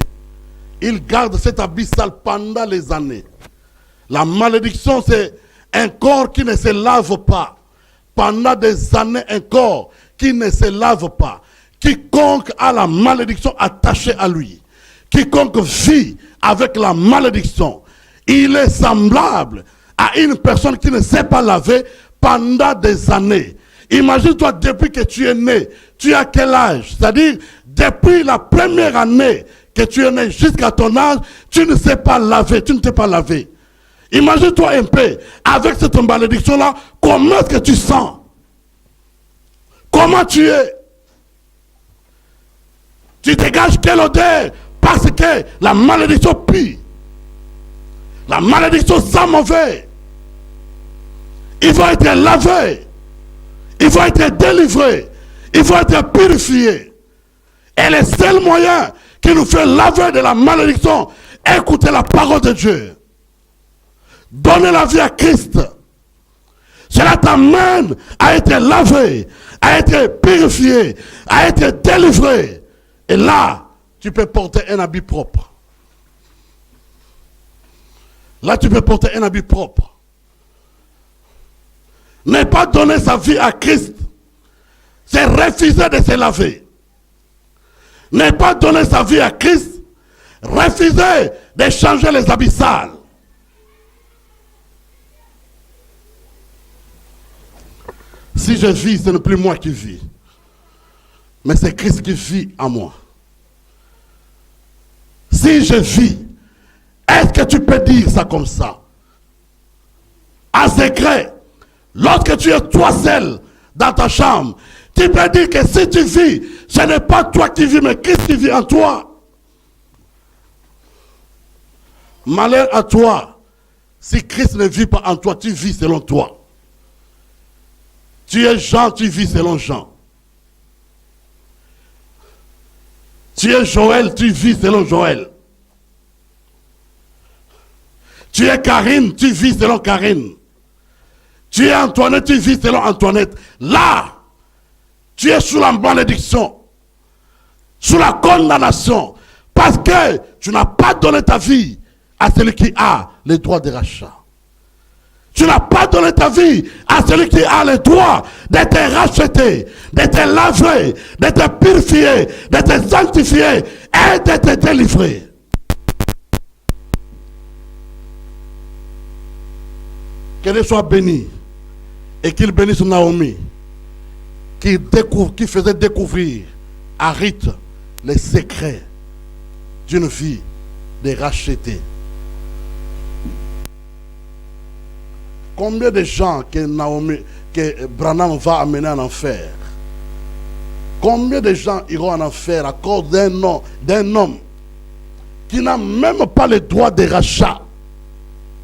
Speaker 2: Il garde cet habit sale pendant les années. La malédiction, c'est un corps qui ne se lave pas. Pendant des années, un corps qui ne se lave pas. Quiconque a la malédiction attachée à lui, quiconque vit avec la malédiction, il est semblable à une personne qui ne s'est pas lavée pendant des années. Imagine-toi, depuis que tu es né, tu as quel âge? C'est-à-dire, depuis la première année que tu es né jusqu'à ton âge, tu ne sais pas laver, tu ne t'es pas lavé. Imagine-toi un peu, avec cette malédiction-là, comment est-ce que tu sens? Comment tu es? Tu dégages quelle odeur? Parce que la malédiction pue. La malédiction sent mauvais. Il faut être lavé. Il faut être délivré. Il faut être purifié. Et le seul moyen qui nous fait laver de la malédiction, écoutez la parole de Dieu. Donner la vie à Christ. Cela t'amène à être lavé, à être purifié, à être délivré. Et là, tu peux porter un habit propre. Là, tu peux porter un habit propre. Ne pas donner sa vie à Christ, c'est refuser de se laver. Ne pas donner sa vie à Christ, refuser de changer les habits sales. Si je vis, ce n'est plus moi qui vis, mais c'est Christ qui vit en moi. Si je vis, est-ce que tu peux dire ça comme ça? En secret, lorsque tu es toi seul dans ta chambre, tu peux dire que si tu vis, ce n'est pas toi qui vis, mais Christ qui vit en toi. Malheur à toi, si Christ ne vit pas en toi, tu vis selon toi. Tu es Jean, tu vis selon Jean. Tu es Joël, tu vis selon Joël. Tu es Karine, tu vis selon Karine. Tu es Antoinette, tu vis selon Antoinette. Là, tu es sous la malédiction, sous la condamnation, parce que tu n'as pas donné ta vie à celui qui a les droits de rachat. Tu n'as pas donné ta vie à celui qui a le droit d'être racheté, d'être lavé, d'être purifié, d'être sanctifié et d'être délivré. Qu'elle soit bénie et qu'il bénisse Naomi qui faisait découvrir à Ruth les secrets d'une vie de racheté. Combien de gens que Branham va amener en enfer? Combien de gens iront en enfer à cause d'un homme qui n'a même pas le droit de rachat,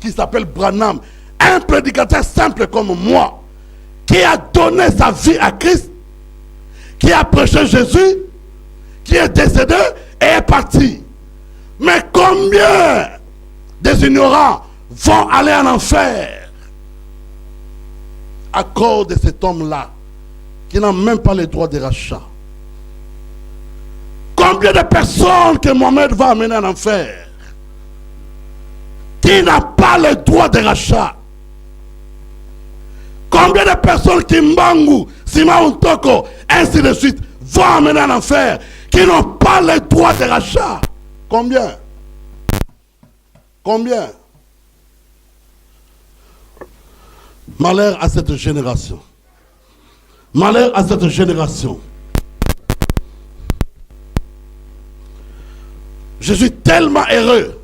Speaker 2: qui s'appelle Branham, un prédicateur simple comme moi, qui a donné sa vie à Christ, qui a prêché Jésus, qui est décédé et est parti. Mais combien des ignorants vont aller en enfer à cause de cet homme-là qui n'a même pas le droit de rachat? Combien de personnes que Mohamed va amener en enfer qui n'a pas le droit de rachat? Combien de personnes qui Mbangu, Sima Untoko, ainsi de suite, vont amener en enfer qui n'ont pas le droit de rachat? Combien? Combien? Malheur à cette génération. Malheur à cette génération. Je suis tellement heureux.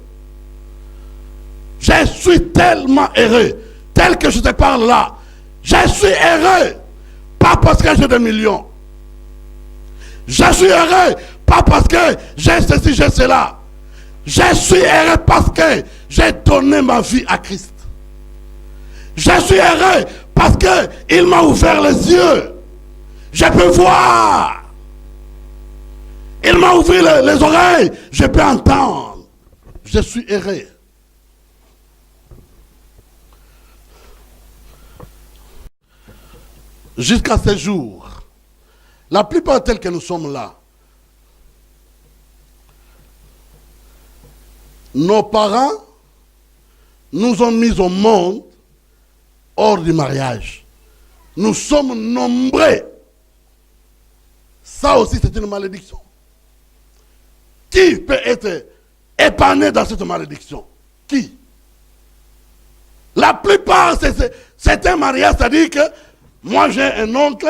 Speaker 2: Je suis tellement heureux. Tel que je te parle là. Je suis heureux. Pas parce que j'ai des millions. Je suis heureux. Pas parce que j'ai ceci, j'ai cela. Je suis heureux parce que j'ai donné ma vie à Christ. Je suis heureux parce qu'il m'a ouvert les yeux. Je peux voir. Il m'a ouvert les oreilles. Je peux entendre. Je suis heureux. Jusqu'à ce jour, la plupart tels que nous sommes là, nos parents nous ont mis au monde hors du mariage. Nous sommes nombreux. Ça aussi, c'est une malédiction. Qui peut être épargné dans cette malédiction? Qui? La plupart, c'est un mariage, c'est-à-dire que moi j'ai un oncle,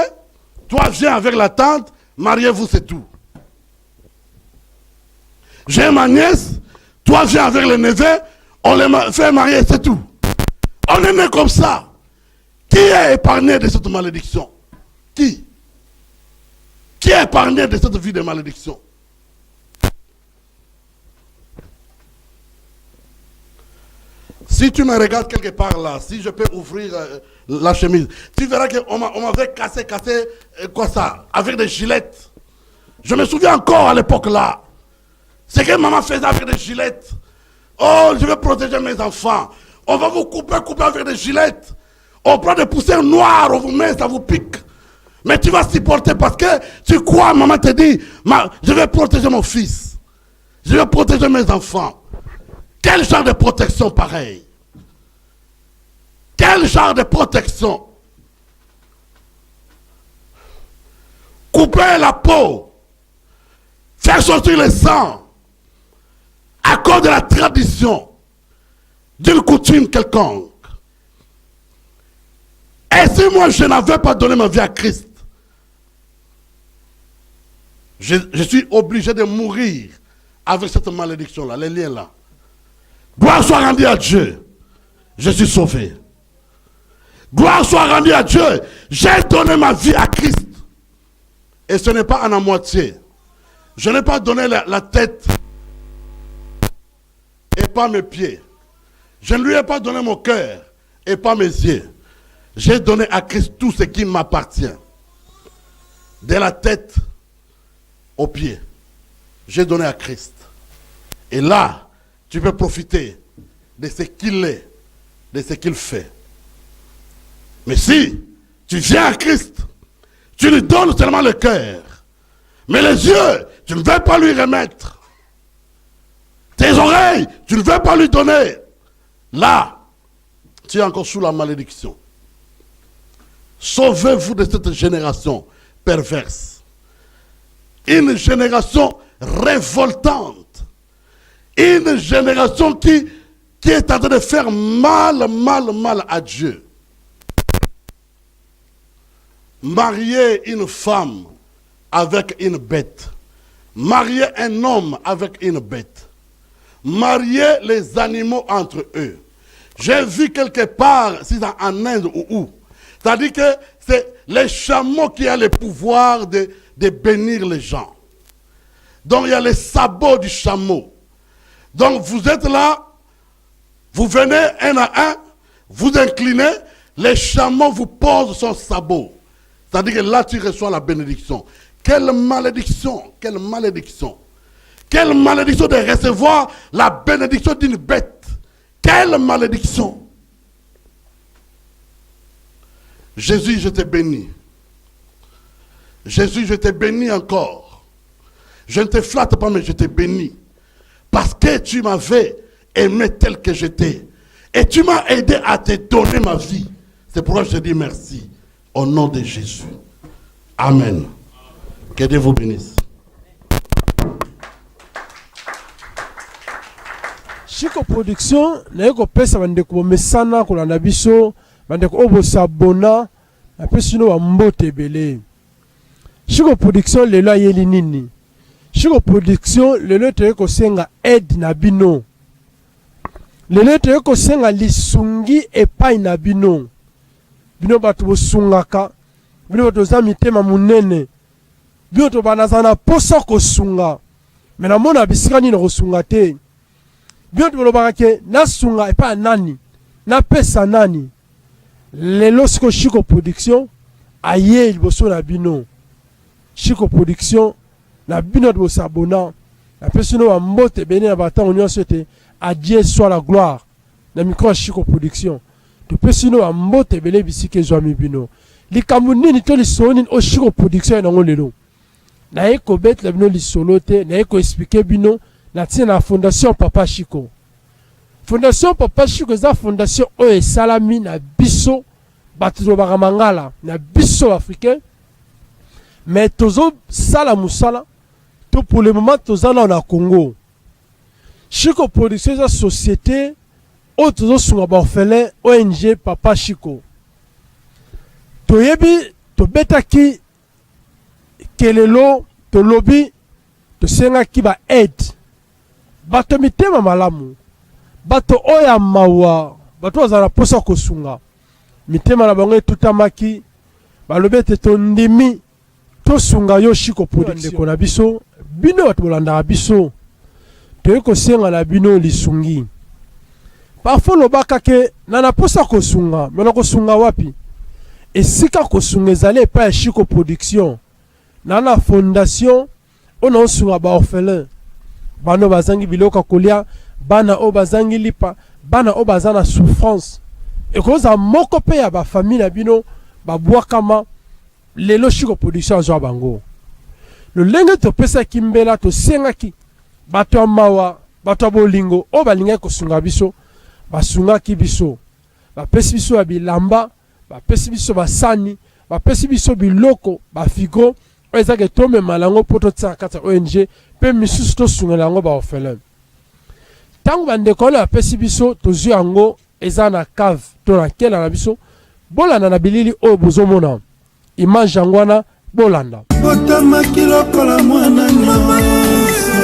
Speaker 2: toi viens avec la tante, mariez-vous, c'est tout. J'ai ma nièce, toi viens avec le neveu, on les fait marier, c'est tout. On est né comme ça. Qui est épargné de cette malédiction? Qui? Qui est épargné de cette vie de malédiction? Si tu me regardes quelque part là, si je peux ouvrir la chemise, tu verras qu'on m'avait cassé, quoi ça, avec des gilettes. Je me souviens encore à l'époque là. Ce que maman faisait avec des gilettes. Oh, je vais protéger mes enfants. On va vous couper avec des gilettes. On prend des poussières noires, on vous met, ça vous pique. Mais tu vas supporter parce que tu crois, maman te dit, je vais protéger mon fils. Je vais protéger mes enfants. Quel genre de protection pareil? Quel genre de protection? Couper la peau, faire sortir le sang, à cause de la tradition, d'une coutume quelconque. Et si moi je n'avais pas donné ma vie à Christ, je suis obligé de mourir avec cette malédiction-là, les liens-là. Gloire soit rendue à Dieu. Je suis sauvé. Gloire soit rendue à Dieu. J'ai donné ma vie à Christ. Et ce n'est pas en à moitié. Je n'ai pas donné la tête et pas mes pieds. Je ne lui ai pas donné mon cœur et pas mes yeux. J'ai donné à Christ tout ce qui m'appartient. De la tête aux pieds. J'ai donné à Christ. Et là, tu peux profiter de ce qu'il est, de ce qu'il fait. Mais si tu viens à Christ, tu lui donnes seulement le cœur. Mais les yeux, tu ne veux pas lui remettre. Tes oreilles, tu ne veux pas lui donner. Là, tu es encore sous la malédiction. Sauvez-vous de cette génération perverse. Une génération révoltante. Une génération qui est en train de faire mal à Dieu. Marier une femme avec une bête. Marier un homme avec une bête. Marier les animaux entre eux. J'ai vu quelque part, si c'est en Inde ou où, c'est-à-dire que c'est les chameaux qui ont le pouvoir de bénir les gens. Donc il y a les sabots du chameau. Donc vous êtes là, vous venez un à un, vous inclinez, les chameaux vous posent son sabot. C'est-à-dire que là tu reçois la bénédiction. Quelle malédiction, quelle malédiction. Quelle malédiction de recevoir la bénédiction d'une bête. Quelle malédiction. Jésus, je te bénis. Jésus, je te bénis encore. Je ne te flatte pas, mais je te bénis. Parce que tu m'avais aimé tel que j'étais. Et tu m'as aidé à te donner ma vie. C'est pourquoi je te dis merci. Au nom de Jésus. Amen. Que Dieu vous bénisse.
Speaker 3: Chico Production, naiko pesa bandeko mesana kolanda biso, bandeko obo sabona, na pesino wa mbote belé. Chico Production lelo ayeli nini? Chico Production lelo teko senga aide na bino. Lelo teko senga lisungi epai na bino. Bino batu bosungaka, bino batu za mitema munene. Bino to banazana posa kosunga. Mena mona bisika nini kosunga te. Bien de l'obaraké, na sunga et pas nani, na pesa nani. Lelo siko Chico Production, aye il bosso na bino. Chico Production, na bino de vos abonnants, la personne wa mbote bene na bata union souhaité, à Dieu soit la gloire. Na micro Chico Production, de personne wa mbote bene bisike zoami bino. Li kamuni ni to li soni o Chico Production na ngolelo. Na eko bet la bino li solote, na eko expliquer bino. La tienne fondation Papa Chico. Fondation Papa Chico est la fondation oe salami na biso batuzo baramangala na biso africain. Mais tozo sala musala tout pour le moment tozo na Congo. Chico Production est société o tozo sunga ba orphelin ONG Papa Chico. Toyebi to betaki kelelo to lobby to senga ki ba aide. Bato mitema malamu, bato oya mawa, bato wazana posa kosunga. Mitema na bango tutamaki, balobete to ndimi, to sunga yo Chico Production na biso, bino bato bolanda biso, to yeko senga na bino lisungi. Parfois lobaka ke nana posa kosunga, mena kosunga wapi? Esika kosunga ezale pa Chico Production, nana fondation, on a sunga ba orphelin. Bano bazangi biloka kolia, bana o bazangi lipa, bana o bazana souffrance. Et koza moko pe ya ba famille na bino, ba boakama, lelo Chico Production zo bango. Le lenge to pesa kimbela to senga ki, bato mawa, bato bolingo, o balinga ko sunga biso, ba sunga ki biso. Ba pesi biso ya bilamba, ba pesi biso ba sani, ba pesi biso biloko, ba figo, o ezake tome malango poto tsaka ONG. Pe misusu to sunga lango ba orphelin. Tango bandeko na pesi biso to zu yango eza na cave to na kela na biso bolanda na bilili o bozomona image yangwana bolanda
Speaker 1: botama kilokola mwana nyonso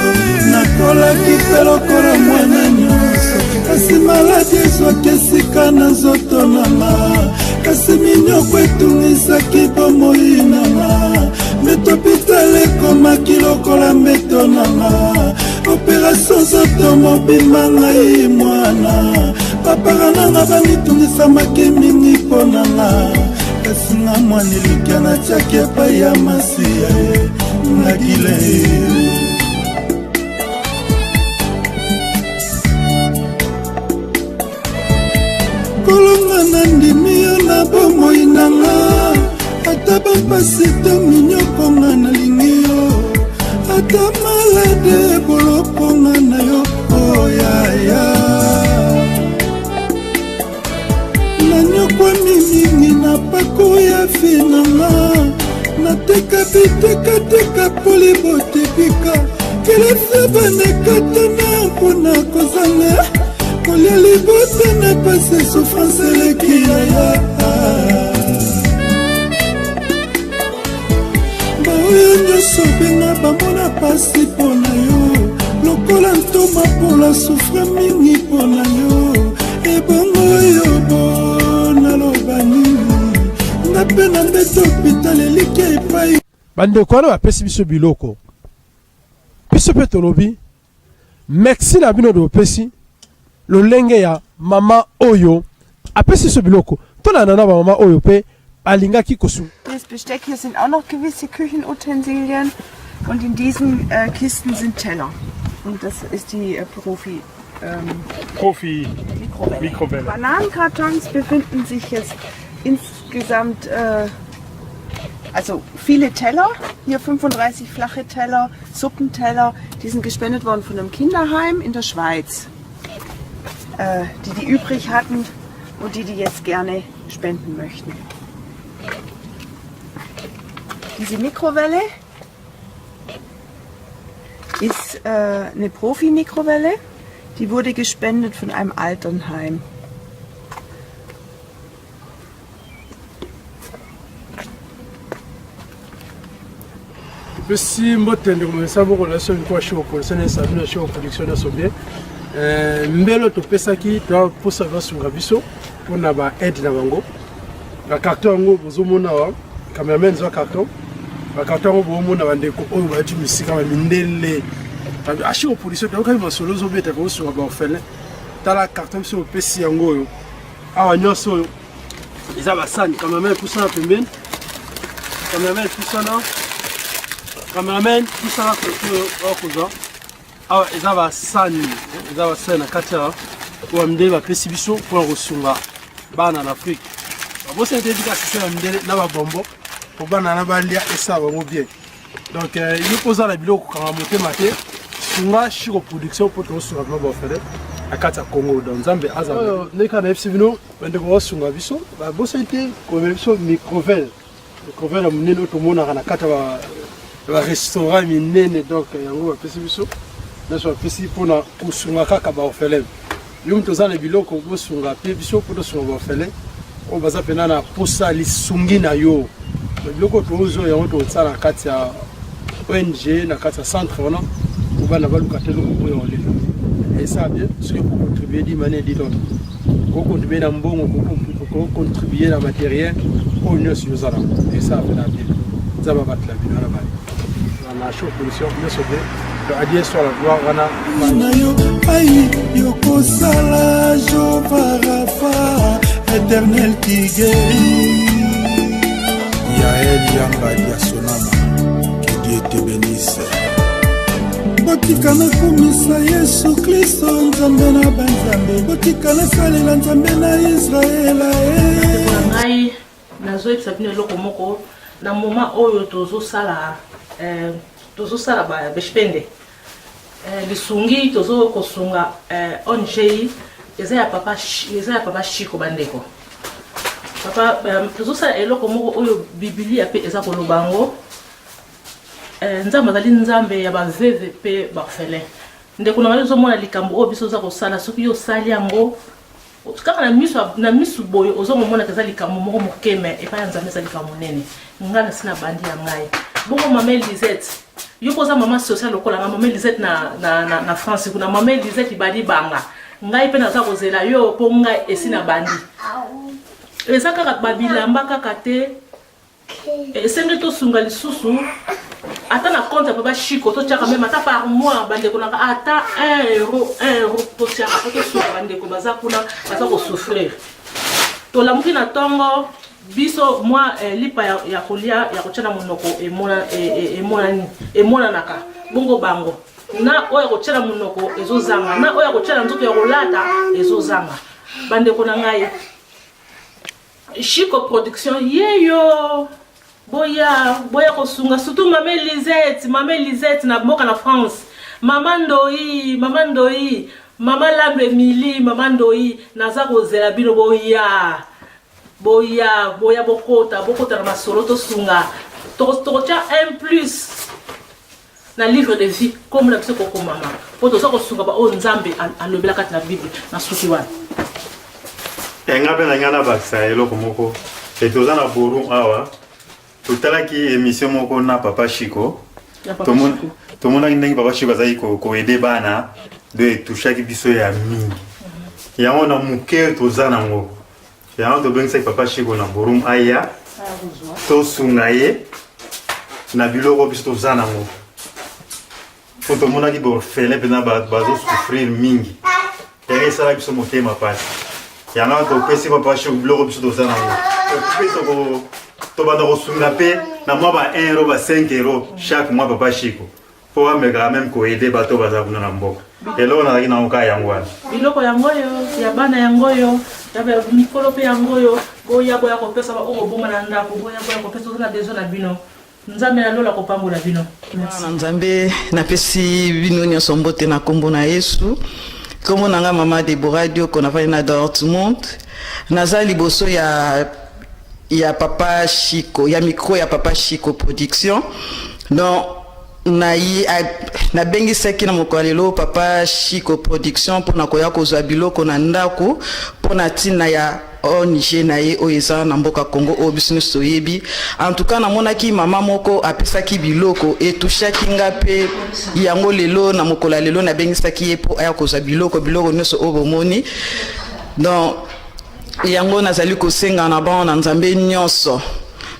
Speaker 1: nakola kipelokola mwana nyonso kasi maladi ezwaki esika na nzoto nanga kasi minyoko etungisaki bomoi nanga mbeto hôpital ekomaki lokola mbeto nanga opération nzoto mobimba ngai mwana papara nanga bamitungisamaki mingi mpo nanga kasi nga mwana elikya natiaki epai ya masiya ngakile kolonga na ndimi yo na bomoi nanga ata bapasi to minyokonga na lingi yo ata malade bolokonga na yo oyaya nanyokwami mingi na pako ya finanga nateka bitekateka poli botepika kelese banekatana mpona kozanga kolia libota na pase souffrance eleki yaya baoyo nyonso benga bamona pasi mpo na yo lokola ntoma mpola souffre mingi mpo na yo ebongo oyo bona loba nini nga mpe na mbeto hôpital eliki epai
Speaker 3: bandeko wana bapesi biso biloko biso mpe tolobi merci na bino de bopesi lolenge ya mama oyo apesi biso biloko tolanda na bamama oyo mpe alingaki kosunga.
Speaker 4: Das Besteck hier sind auch noch gewisse Küchenutensilien und in diesen Kisten sind Teller. Und das ist die Mikrowelle. Bananenkartons befinden sich jetzt insgesamt Also viele Teller, hier 35 flache Teller, Suppenteller, die sind gespendet worden von einem Kinderheim in der Schweiz, die übrig hatten und die jetzt gerne spenden möchten. Diese Mikrowelle ist eine Profi-Mikrowelle, die wurde gespendet von einem Alternheim.
Speaker 3: Pesi mbote ndeko msabo ko la sobi kwa show pour sene sa bino show production na sobe mbelo to pesaki to posa va sunga biso pona ba aide na bango ba carton ngo bozomona wa cameraman zo carton ba carton ngo bomona bandeko oyo ba ti misika ba mindele a show production to ka ba solo zo beta ko sunga ba ofele tala carton so pesi yango yo awa nyoso iza ba sani cameraman poussa pembeni cameraman poussa na cameraman tout ça va ah ils avaient sani ils avaient ça na katia pour amener la précipitation pour resunga bana en Afrique bon c'est éducation à amener na ba bombo pour bana na balia et ça va bien donc il pose la bilo quand monter maté sunga chiro production pour tout sur ba faire à katia Congo dans Zambie azam ne kana FC bino bende ko sunga biso ba bo c'était comme biso microvel amener notre monde na katia ba restaurant minene donc yango bapesi biso naso bapesi mpona kosunga kaka baorphelin yo mtu oza na biloko bosunga mpe biso mpo tosunga baorphelin oyo baza mpena na posa lisungi na yo biloko tozwa yango tozala na kati ya ONG na kati ya centre wana po bana baluka te eloko boya olela esa bien soki kocontribue di mane di donc kocontribue na mbongo kocontribue na matériel oyo nyonso yoza nango esa mpena bien nzambe abatela bino wana bale la show pollution bien sauvé le adieu sur la gloire wana
Speaker 1: nayo ai yoko sala jovarafa éternel tigeri Yael Yamba Diasonama que Dieu te bénisse botika na kumisa Yesu Kristo nzambe na banzambe botika na salela nzambe na Israela
Speaker 5: ngai nazoyebisa bino eloko moko na moment oyo tozosala ba bespende lisungi tozo kosunga onjei eza ya papa Chiko bandeko papa tozosala eloko moko oyo biblia pe eza kolobango nzambe azali nzambe ya baveve pe baorphelin ndeko na ngai ozomona likambo oyo biso oza kosala soki yo osali yango kaka na misu boyo ozomona eza likambo moko mokeme epai ya nzambe eza likambo monene ngai nasi na bandi ya ngai bongo mama Elisette yo poza mama social lokola mama Elisette na France kuna mama Elisette ibadi banga ngai pe naza kozela yo po ngai esi na bandi eza kaka babilamba kaka te esenge tosunga lisusu ata na compte papa Chiko totiaka meme ata par mois bandeko naka ata 1 euro totiaka po tosunga bandeko baza kuna baza kosouffrir tolamuki na tongo biso mwa lipa ya kolia ya kotiana monoko emonanaka bongo bango na oyo kotiana monoko ezozanga na oyo kotiana nzoto ya kolata ezozanga bandeko na ngai Chiko production yeyo boya kosunga surtout mama Elisette na boka na France mama Ndoi mama Lambe Emily mama Ndoi naza kozela bino boya bokota na masolo tosunga tokotia un plus na livre de vie comme la biso koko mama po toza kosunga ba o nzambe alobela kati na bible na suki wana
Speaker 6: enga pe na ngana bakisa eloko moko toza na Borum awa totalaki émission moko na papa Chiko tomonaki ndenge papa Chiko azali koede bana de etushaki biso ya mingi yango na moke toza nango yango tobengisaki papa Chiko na Borum aya tosunga ye na biloko biso toza nango po tomonaki baorphelin mpena bazosouffrir mingi yango esala biso motema pasi yango topesi papa Chiko biloko biso toza nango tobanda kosunga mpe na mwa ba 1 euro ba 5 euro chaque mois papa Chiko po ameka même koede bato baza kuna na mboka elo na kina uka yango wana
Speaker 5: biloko yango yo ya bana yango yo ya mikolo pe yango yo boya boya kopesa ba o boma na ndako boya boya kopesa na besoin na bino nzambe na lola kopambola bino
Speaker 7: merci nzambe na pesi bino nyonso mbote na kombo na Yesu kombo nanga mama Deborah Dioko na na Dortmund naza liboso ya papa Chico ya micro ya papa Chico production donc na bengi seki na mokwalelo papa Chico production pour na koya kozwa biloko na ndako pour na tina ya ONG na ye oyeza na mboka Congo o business soyebi en tout cas na monaki mama moko apesaki biloko etushaki ngape yango lelo na mokola lelo na bengi seki ye pour aya kozwa biloko nyonso o bomoni donc yango nazali kosenga na ba na nzambe nyonso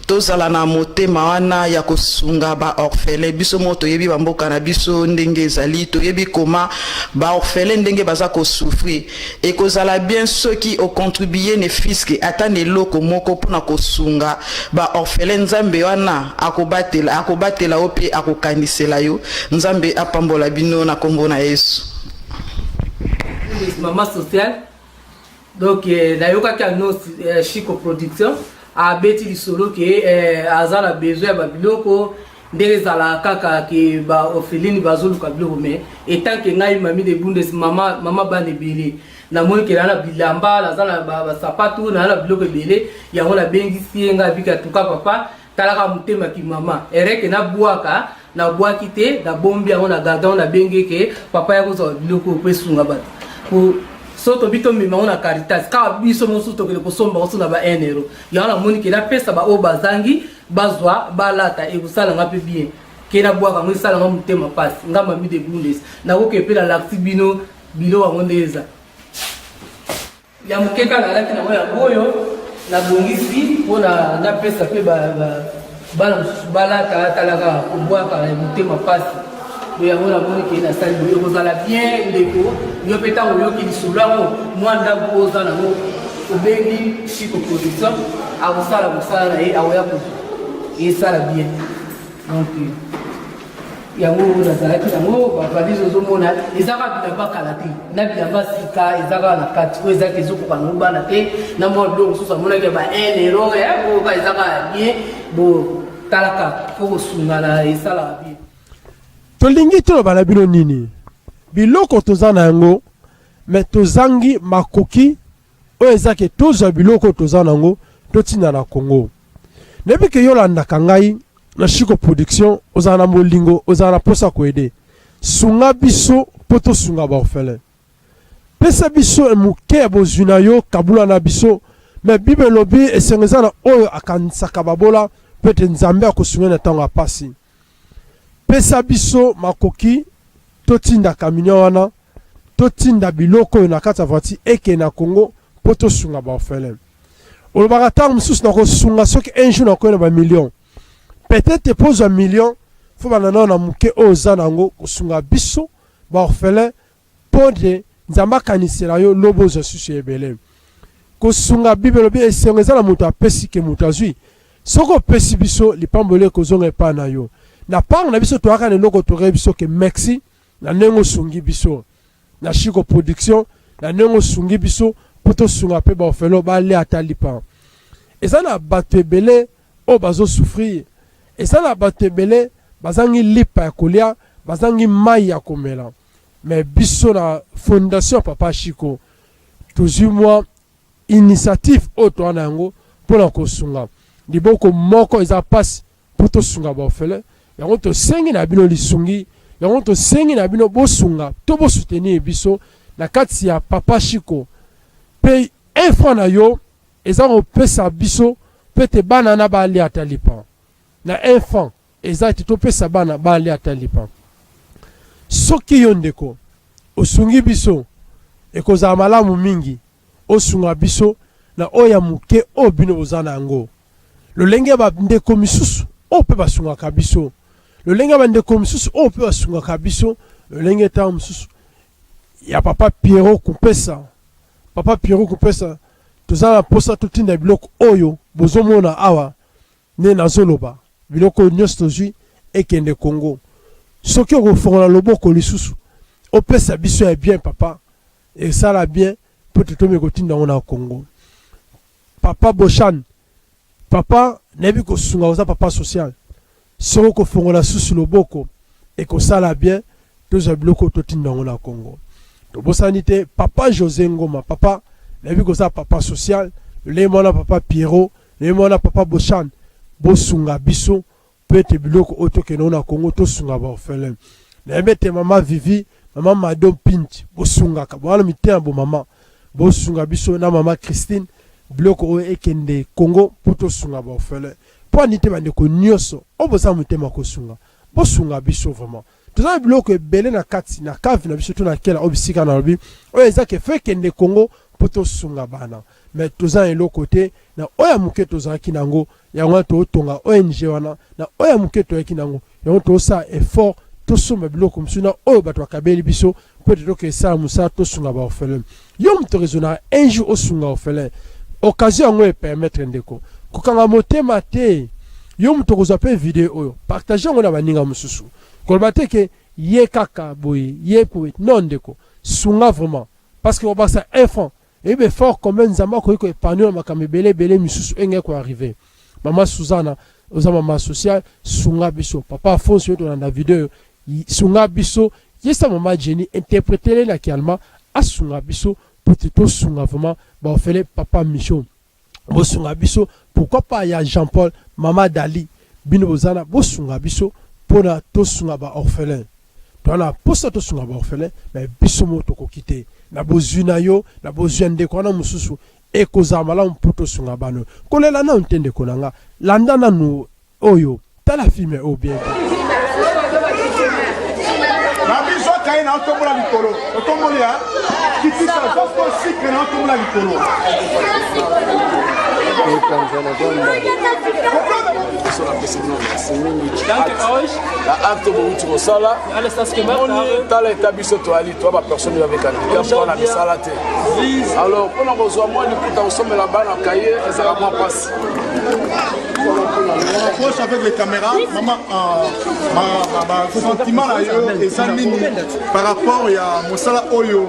Speaker 7: tozala na motema wana ya kosunga ba orphelin biso moto yebi bamboka na biso ndenge ezali toyebi koma ba orphelin ndenge baza ko souffrir et kozala bien ceux qui ont contribué ne fisque atane loko moko pona kosunga ba orphelin nzambe wana akobatela ope akokanisela yo nzambe apambola bino na kombo na Yesu.
Speaker 8: Maman sociale donc nayoka ka no Chico production a beti lisolo ke azala besoin ba biloko ndenge zala kaka ke ba orpheline bazulu ka biloko mais etant que ngai mami de bundes mama bane bele na moni ke na bilamba la zala ba sapatu na biloko bele yango la bengi sienga bika tuka papa talaka mutema ki mama ereke na buaka na buaki te na bombi yango na gardon na bengi ke papa ya kozo biloko pesunga ba ko soto bito mi mauna Caritas ka biso mosu to kele kosomba osu na ba 1 euro ya na moni ke na pesa ba o bazangi bazwa balata e kusala ngapi bien ke na bwa ka mo sala ngam tema pass ngama mi de bundes na ko ke pela laksi bino bilo wa ngondeza ya mukeka na laki na moya boyo na bongisi pona na pesa pe ba balata talaka kubwa ka tema pass ya mona moni ke na sali yo kozala bien ndeko yo peta yo ki disulamo mwanda boza na mo obengi Chico production awusala musala e awoya ko e sala bien donc ya ngo na zala ki ngo ba valizo zo mona ezaka bila bakalati na bila basika ezaka na kati ko ezaka ezoko ka ngumba na te na mo do susa mona ke ba 1 euro ya ko ka ezaka bien bo talaka ko sungala e sala bien
Speaker 3: tolingi toloba na bino nini biloko toza na yango me tozangi makoki oyo eza ke tozwa biloko toza na yango totinda na Congo nebi ke yolandaka ngai na Chico production ozala na molingo ozala na posa koede sunga biso po tosunga baorphelin pesa biso moke ya bozwi na yo kabula na biso me bible elobi esengo eza na oyo akanisaka babola po ete nzambe akosunga na ntango ya pasi pesa biso makoki totinda kamion wana totinda biloko na kati ya vati eke na Congo po tosunga baorphelin olobaka ntango mosusu na kosunga soki un jour na koyena ba million peut-être pozwa million fo banana na moke oyo oza nango kosunga biso baorphelin mpo de nzambe akanisela yo lobo ozwa susu ebele kosunga bible elobi esengo eza na moto apesi ke moto azwi soki opesi biso lipamboli ekozonga epai na yo na pango na biso toyaka na eloko torebi biso ke merci na ndenge osungi biso na Chico production na ndenge osungi biso mpo tosunga mpe baorphelin balia ata lipa eza na bato ebele oyo bazosouffrir eza na bato ebele bazangi lipa ya kolia bazangi mai ya komela me biso na fondation papa Chico tozwi mwa initiative oyo toa na yango mpona kosunga liboko moko eza pasi mpo tosunga baorphelin yango tosengi na bino lisungi yango tosengi na bino bosunga to bosoutenir biso na kati ya papa Chico mpe info na yo eza kopesa biso mpe te bana na balia ata lipa na enfant eza ete topesa bana balia ata lipa soki yo ndeko osungi biso ekozala malamu mingi osunga biso na oyo ya moke oyo bino boza na yango lolenge ya bandeko misusu oyo mpe basungaka biso lolenge ya bandeko misusu oyo mpe basungaka biso lolenge ntango mosusu ya papa Pierrot Kupesa toza na posa totinda biloko oyo bozomona awa nde nazoloba biloko nyonso tozwi ekende Congo soki okofongola loboko lisusu opesa biso ya bien papa et ça la bien pour te tomber kotinda na Congo. Papa Boshan, papa nebi ko sunga oza papa social. Soko ko fongola susu loboko et ko sala bien toza biloko totinda na Congo. To bosanité papa José Ngoma, papa nebi ko za papa social, le mona papa Pierrot, le mona papa Boshan, bosunga biso peut-être biloko otoke na Congo to sunga ba orphelin. Nebete mama Vivi, maman Madom Pinch, bosunga ka bwana mitembo mama, bosunga biso na mama Christine, bloko o ekende Congo poto sunga ba orphelin. Po anite bande ko nyoso, o bosa mutema ko sunga. Bosunga biso vraiment. Toza bloko ebele na kati na cave na biso to na kela obisika na lobi. O ezake fe kende Congo poto sunga bana. Mais toza elo côté na oya muke toza kinango, ya ngwa to tonga ONG wana na oya muke to kinango. Ya to sa effort to suma biloko msuna oyo bato akabeli biso peut-être que ça musa to sunga ba orphelin. Yo mto rezona un jour o sunga orphelin. Occasion ngo e permettre ndeko. Kokanga motema te. Yo mto kozape vidéo oyo. Partager ngo na baninga mususu. Kolbate ke ye kaka boy, ye poet non ndeko. Sunga vraiment parce que on va ça enfant. Et bien fort comme nzamba ko épargner makamebele bele mususu enge ko arriver. Maman Susanna, oza maman social sunga biso. Papa Afonso yo na vidéo sunga biso yesa mama Jenny interpréter la calma a sunga biso pour te sunga vraiment ba ofele papa Michon bo sunga biso pourquoi pas ya Jean-Paul mama Dali bino bozana bo sunga biso pour na to sunga ba orphelin to na posa to sunga ba orphelin mais biso moto ko quitter na bozuna yo na bozende ko na mususu e ko zamala mputo sunga bano kolela na ntende ko nanga landa na nu oyo tala filme o bien
Speaker 9: Nabiso kai na otomola likolo. Otomoli ya. Kitisa soko sikre na otomola likolo.
Speaker 10: Danke euch. La acte de votre sala. Alles das gemacht habe. Tala etabiso to ali to ba personne avec handicap pour la sala te. Alors pour nous rejoindre moi nous tout ensemble là-bas dans cahier et ça va passer.
Speaker 9: On approche avec les caméras. Maman ma sentiment là et ça par rapport à Mosala Oyo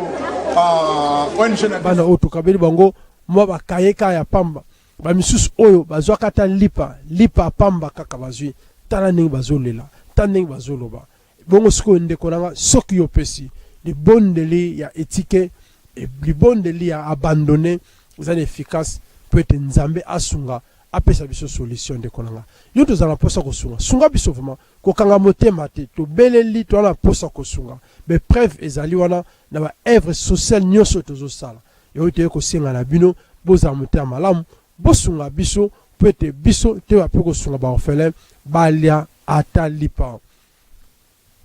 Speaker 9: ONG
Speaker 3: bana oto kabeli bango mo ba kayeka ya pamba ba misusu oyo bazwa kata lipa pamba kaka bazwi tala ningi bazolela taningi bazoloba bongo siko ndeko nanga soki yo pesi li bondeli ya éthique et li bondeli ya abandonner vous êtes efficace peut être nzambe asunga apesa biso solution de konanga yo tozala posa ko sunga biso vraiment ko kanga motema te to beleli to na posa ko sunga be preuve ezali wana na ba œuvre sociale nyoso tozo sala yo te ko singa na bino boza motema malamu bosunga biso peut-être biso te ba pe ko sunga ba orphelin balia ata lipa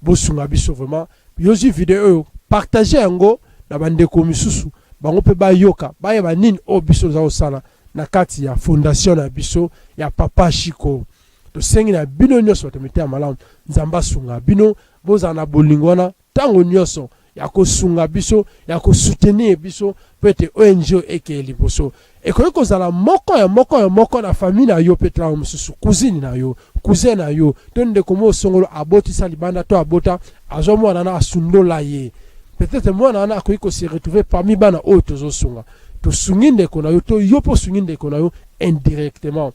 Speaker 3: bosunga biso vraiment yozi vidéo partager yango na bande ko misusu bango pe ba yoka ba yeba nini o biso za osala na kati ya fondation na biso ya papa Chiko to sengi na bino nyoso to metia malamu nzamba sunga bino boza na bolingona tango nyoso ya ko sunga biso ya ko soutenir biso peut-être ONG eke liboso e ko zala moko na famille na yo petra mususu cousine na yo cousin na yo tonde komo songolo aboti salibanda to abota azomo na asundola ye peut-être moi na ko se retrouver parmi bana o tozo sunga to sunginde kona yo to yopo sunginde kona yo indirectement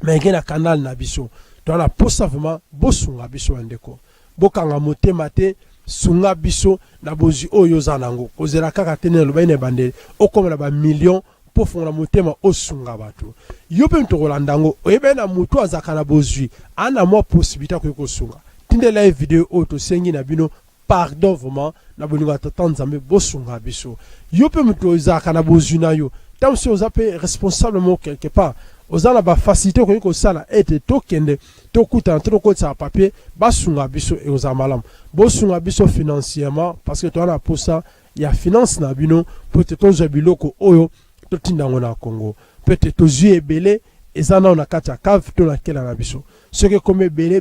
Speaker 3: mais ngena canal na biso to la posa vraiment bosunga biso ndeko bokanga motema te sunga biso na bozi oyo zanango ozela kaka tene lo bayine bande okomela ba million pour fonga motema osunga bato yope ntokolandango oyebe na mutu azaka na bozwi ana mo possibilité ko sunga tinde la vidéo auto sengi na bino pardon vraiment na bolinga tata nzambe bosunga biso yope mutu ozaka na bozwi na yo tam si ozape responsablement quelque part ozala ba facilité ko sala ete tokende tokuta to ko tsa papier basunga biso e ozamalam bosunga biso financièrement parce que to na posa ya finance na bino peut-être tozo biloko oyo totindango na Congo peut-être tozu ebele ezana na kati ya cave to na kela na biso ce que comme belé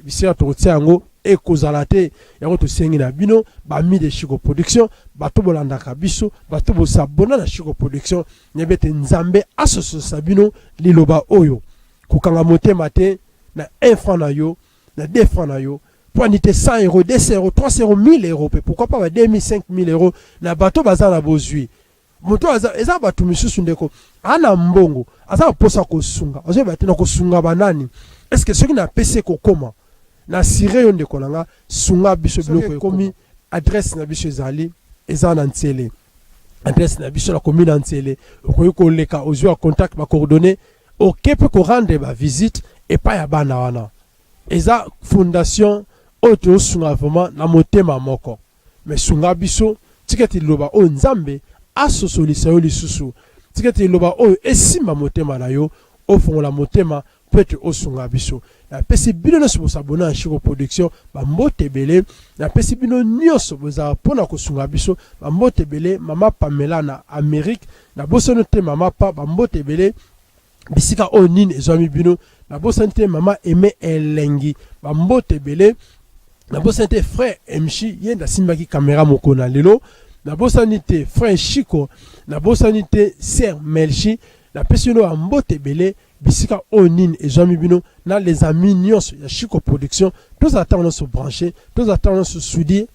Speaker 3: bisira to tsiango e kozala te yango to sengi na bino ba mi de Chiko Production bato bolanda ka biso bato bo sabona na Chiko Production nyebete nzambe asoso sabino liloba oyo kokanga motema te na 1 franc na yo na 2 francs na yo pour aniter 100 euros, 200 euros, 300 euros, 1000 euros, pourquoi pas 2000, 5000 euros, na bateau baza na bozui. Moto eza batu misusu ndeko, ana mbongo, aza posa kosunga, azo batena kosunga banani. Est-ce que ceux qui n'a pc kokoma, na sire yon ndeko nanga, sunga biso biloko komi, adresse na biso ezali, eza na ntsele. Adresse na biso la commune na ntsele, okoyi koleka, ozwa contact ba coordonnées, okepe ko rendre ba visite, et pas ya bana wana. Eza fondation, oto sunga vraiment na motema moko. Mais sunga biso, tiketi loba o nzambe, aso solisa yo lisusu. Tiketi loba o esimba motema na yo, o fongola motema, peut-être o sunga biso. Na pesi bino no sobo sabona à Chico Production, ba mbote bele, na pesi bino nyonso boza pona ko sunga biso, ba mbote bele, mama Pamela na Amérique, na bosono te mama pa, ba mbote bele, bisika o nini ezwami bino, na bosante mama Aimé Elengi, ba mbote bele, na bosante frère Mchi, yenda simbaki caméra mokona lelo, na bosanite frère Chico, na bosanite sœur Melchi, na pesino a mbote bele, bisika onin et Jean Mibino, na les amis nyos ya Chico Production, tous attendent se brancher, tous attendent se soudé,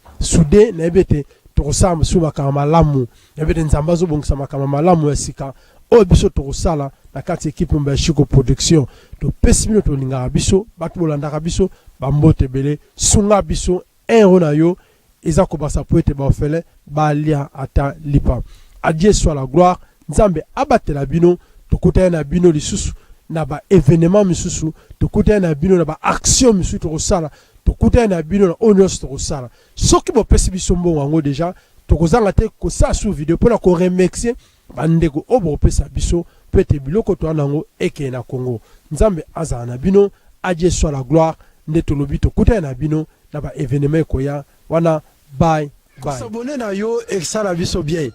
Speaker 3: na ebete, torosam sou makama lamu, ebete nzambazo bong sa makama lamu ya sika, o biso torosala, na kati équipe mba Chico Production, to pesino to linga biso, batbolanda biso, ba mbote bele, sunga biso, un na yo, eza ko basa poete ba ofele, ba lia ata lipa. A Dieu soit la gloire, nzambe abate la bino, to kota na bino lisusu, na ba événement misusu, to kota na bino na ba action misusu to sala, to kota na bino na honneur to sala. Soki bo pesi biso mbongo ngo déjà, to kozanga te ko sa sous vidéo pour na ko remercier bandeko obo pesa biso, peut-être biloko to nango eke na Congo. Nzambe aza na bino, a Dieu soit la gloire, ndeto lobi to kota na bino na ba événement koya wana bye bye.
Speaker 11: S'abonner na yo et ça la biso bien.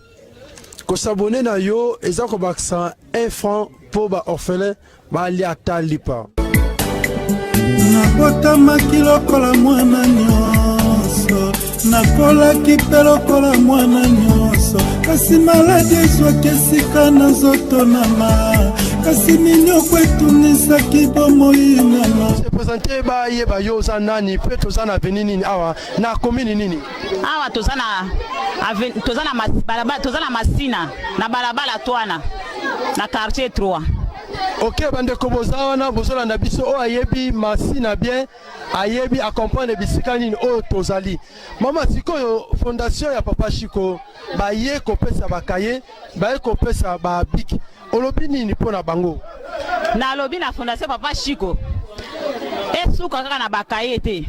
Speaker 11: Ko s'abonner na yo eza ko baksa 1 franc pour ba orphelin ba liata lipa.
Speaker 1: Nabotamaki lokola mwana nyonso, nakolaki mpe lokola mwana nyonso, kasi maladi ezwaki esika nazotonama, kasi minyoko etunisaki bomoi nanga.
Speaker 11: Présenter ba yeba yo za nani pe to za na veni nini awa na commune nini
Speaker 12: awa to za na Masina na balabala Twana na quartier 3.
Speaker 11: Ok, bande koboza wana bozola na biso o ayebi Masina bien ayebi accompagne bisika nini o tozali. Mama sikoyo fondation ya Papa Chico ba ye kopesa bakaye ba ye kopesa ba biki. Olobi nini pona bango?
Speaker 12: Na lobi na fondation Papa Chico. Esuka kaka na bakaye te.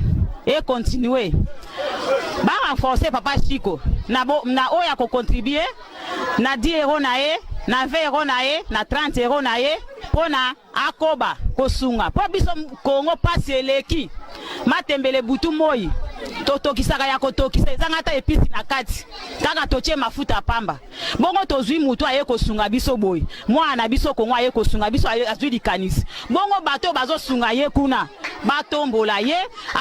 Speaker 12: Et continuer. Ba renforcer Papa Chico. Na oya ko contribuer na 10 euros na ye, na 20 euros na ye, na 30 euros na ye, pona akoba kosunga. Po biso Kongo pasi eleki. Matembele butu moi. Toto kisaka ya kotokisa ezanga ta episi na kati. Kaka toche mafuta pamba. Bongo tozui mutu aye kosunga biso boy. Mwana biso Kongo aye kosunga biso azui likanisi. Bongo bato bazo sunga ye kuna. Batombola ye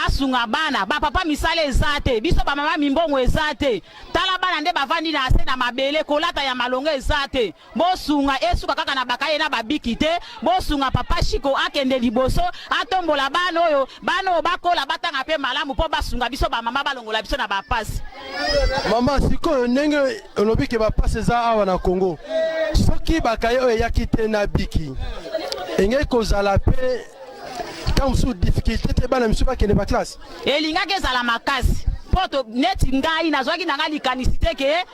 Speaker 12: asunga bana. Ba papa misale ezate. Biso ba mama mimbongo ezate. Tala bana nde bavandi na ase na mabele kolata ya malongo ezate. Bo sunga esuka kaka na bakaye na babikite. Bo sunga Papa Chico akende liboso atombola bana oyo. Bana bakola batanga pe malamu po basunga biso ba mama balongola biso na ba passe.
Speaker 11: Mama siko ndenge olobi ke ba passe za awa na Congo. Soki bakaye oyo yakite na biki. Enge kozala pe quand sous difficulté te bana misuba kene ba classe.
Speaker 12: Elinga ke zala makasi. Poto neti ngai nazwaki nanga likanisite ke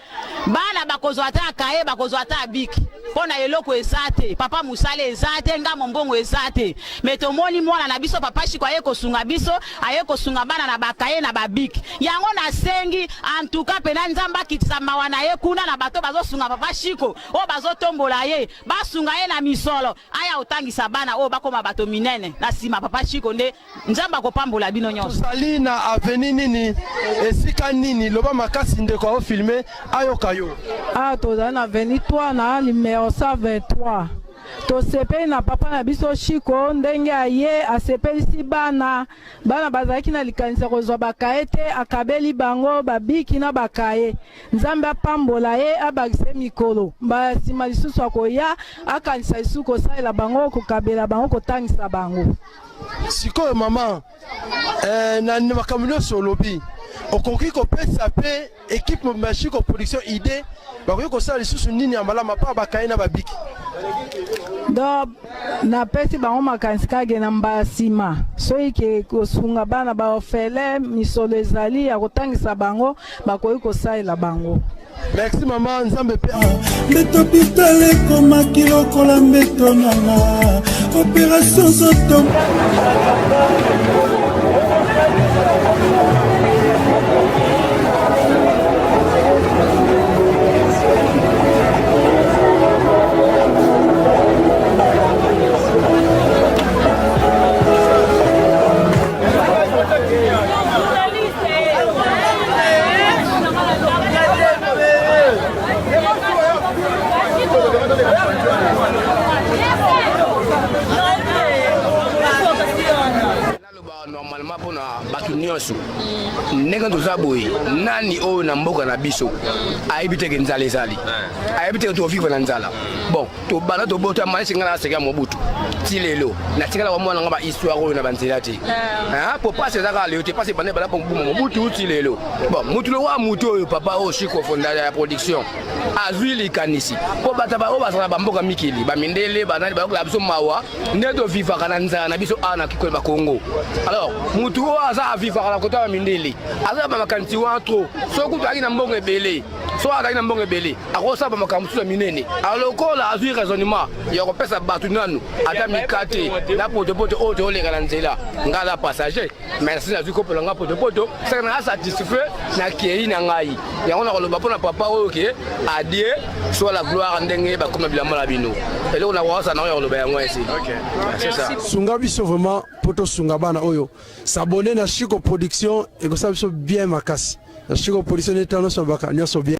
Speaker 12: bana bakozwa ta kaye bakozwa ta biki. Pona eloko ezate papa musale ezate nga mombongo ezate meto moni mwana na biso Papa Chico aye kosunga biso aye kosunga bana na bakaye na babiki yango na sengi en tout cas pena nzamba kitisa mawana ye kuna na bato bazosunga Papa Chico o bazotombola ye basunga ye na misolo aya otangisa bana o bakoma bato minene na sima Papa Chico nde nzamba kopambola bino nyonso
Speaker 11: tozali na avenue nini esika nini loba makasi ndeko o filmer ayokayo
Speaker 13: tozali na avenue 3 na numéro 123. Tosepeli na papa na biso Chico ndenge aye asepelisi bana bazalaki na likanisa kozwa bakaye te akabeli bango babiki na bakaye nzambe apambola ye abakise mikolo basima lisusu akoya akanisa lisusu kosalela bango kokabela bango kotangisa bango.
Speaker 11: sikoyo mama na makambo nyonso olobi okoki kopesa mpe équipe ya Chico Production idée bakoki kosala lisusu nini ya malamu mpa bakaye na babiki
Speaker 13: donc napesi bango makanisi kage na mbala nsima soki ke kosunga bana baofele misolo ezali ya kotangisa bango bakoki kosalela bango.
Speaker 11: Merci maman nzambe pe
Speaker 1: mbeto hôpital ekomaki lokola mbeto nanga opération soto
Speaker 14: normalement pour bato nyonso ndenge toza boye nani oyo na mboka na biso ayebi te ke nzala ezali ayebi te ke tovivre na nzala bon tobanda tobota malisinga na seka mobutu ti lelo natikala wa mwana nga bahistoire oyo na banzela te po pasi ezaka leo te pasi bane bala ponguma mobutu ti lelo bon mutulo wa mutu oyo papa oyo Chico fonda ya production azwi likanisi po bata ba oyo bazala bamboka mikili bamindele banani bayokola biso mawa nde tovivaka na nzala na biso awa na kikoyo bakongo alors mutu oyo aza avivaka na kota bamindele aza bamakanisi wa tro soki kutu azali na mbongo ebele so azali na mbongo ebele akosala bamakambo mosusu ya minene alokola azwi raisonnement ya kopesa bato nanu ata mikate na potopoto oyo tooleka na nzela nga aza passager merci nazwi kopela nga potopoto saka nanga satisfait na kei na ngai yango nakoloba mpo na papa oyo ke adie soit la gloire ndenge bakoma bilamba na bino eloko nakokosa nango ya koloba yango esi
Speaker 11: sunga biso vraiment mpo tosunga bana oyo s'abonner na Chico Production ekosala biso bien makasi na Chico Production netano so baka nyonso bien.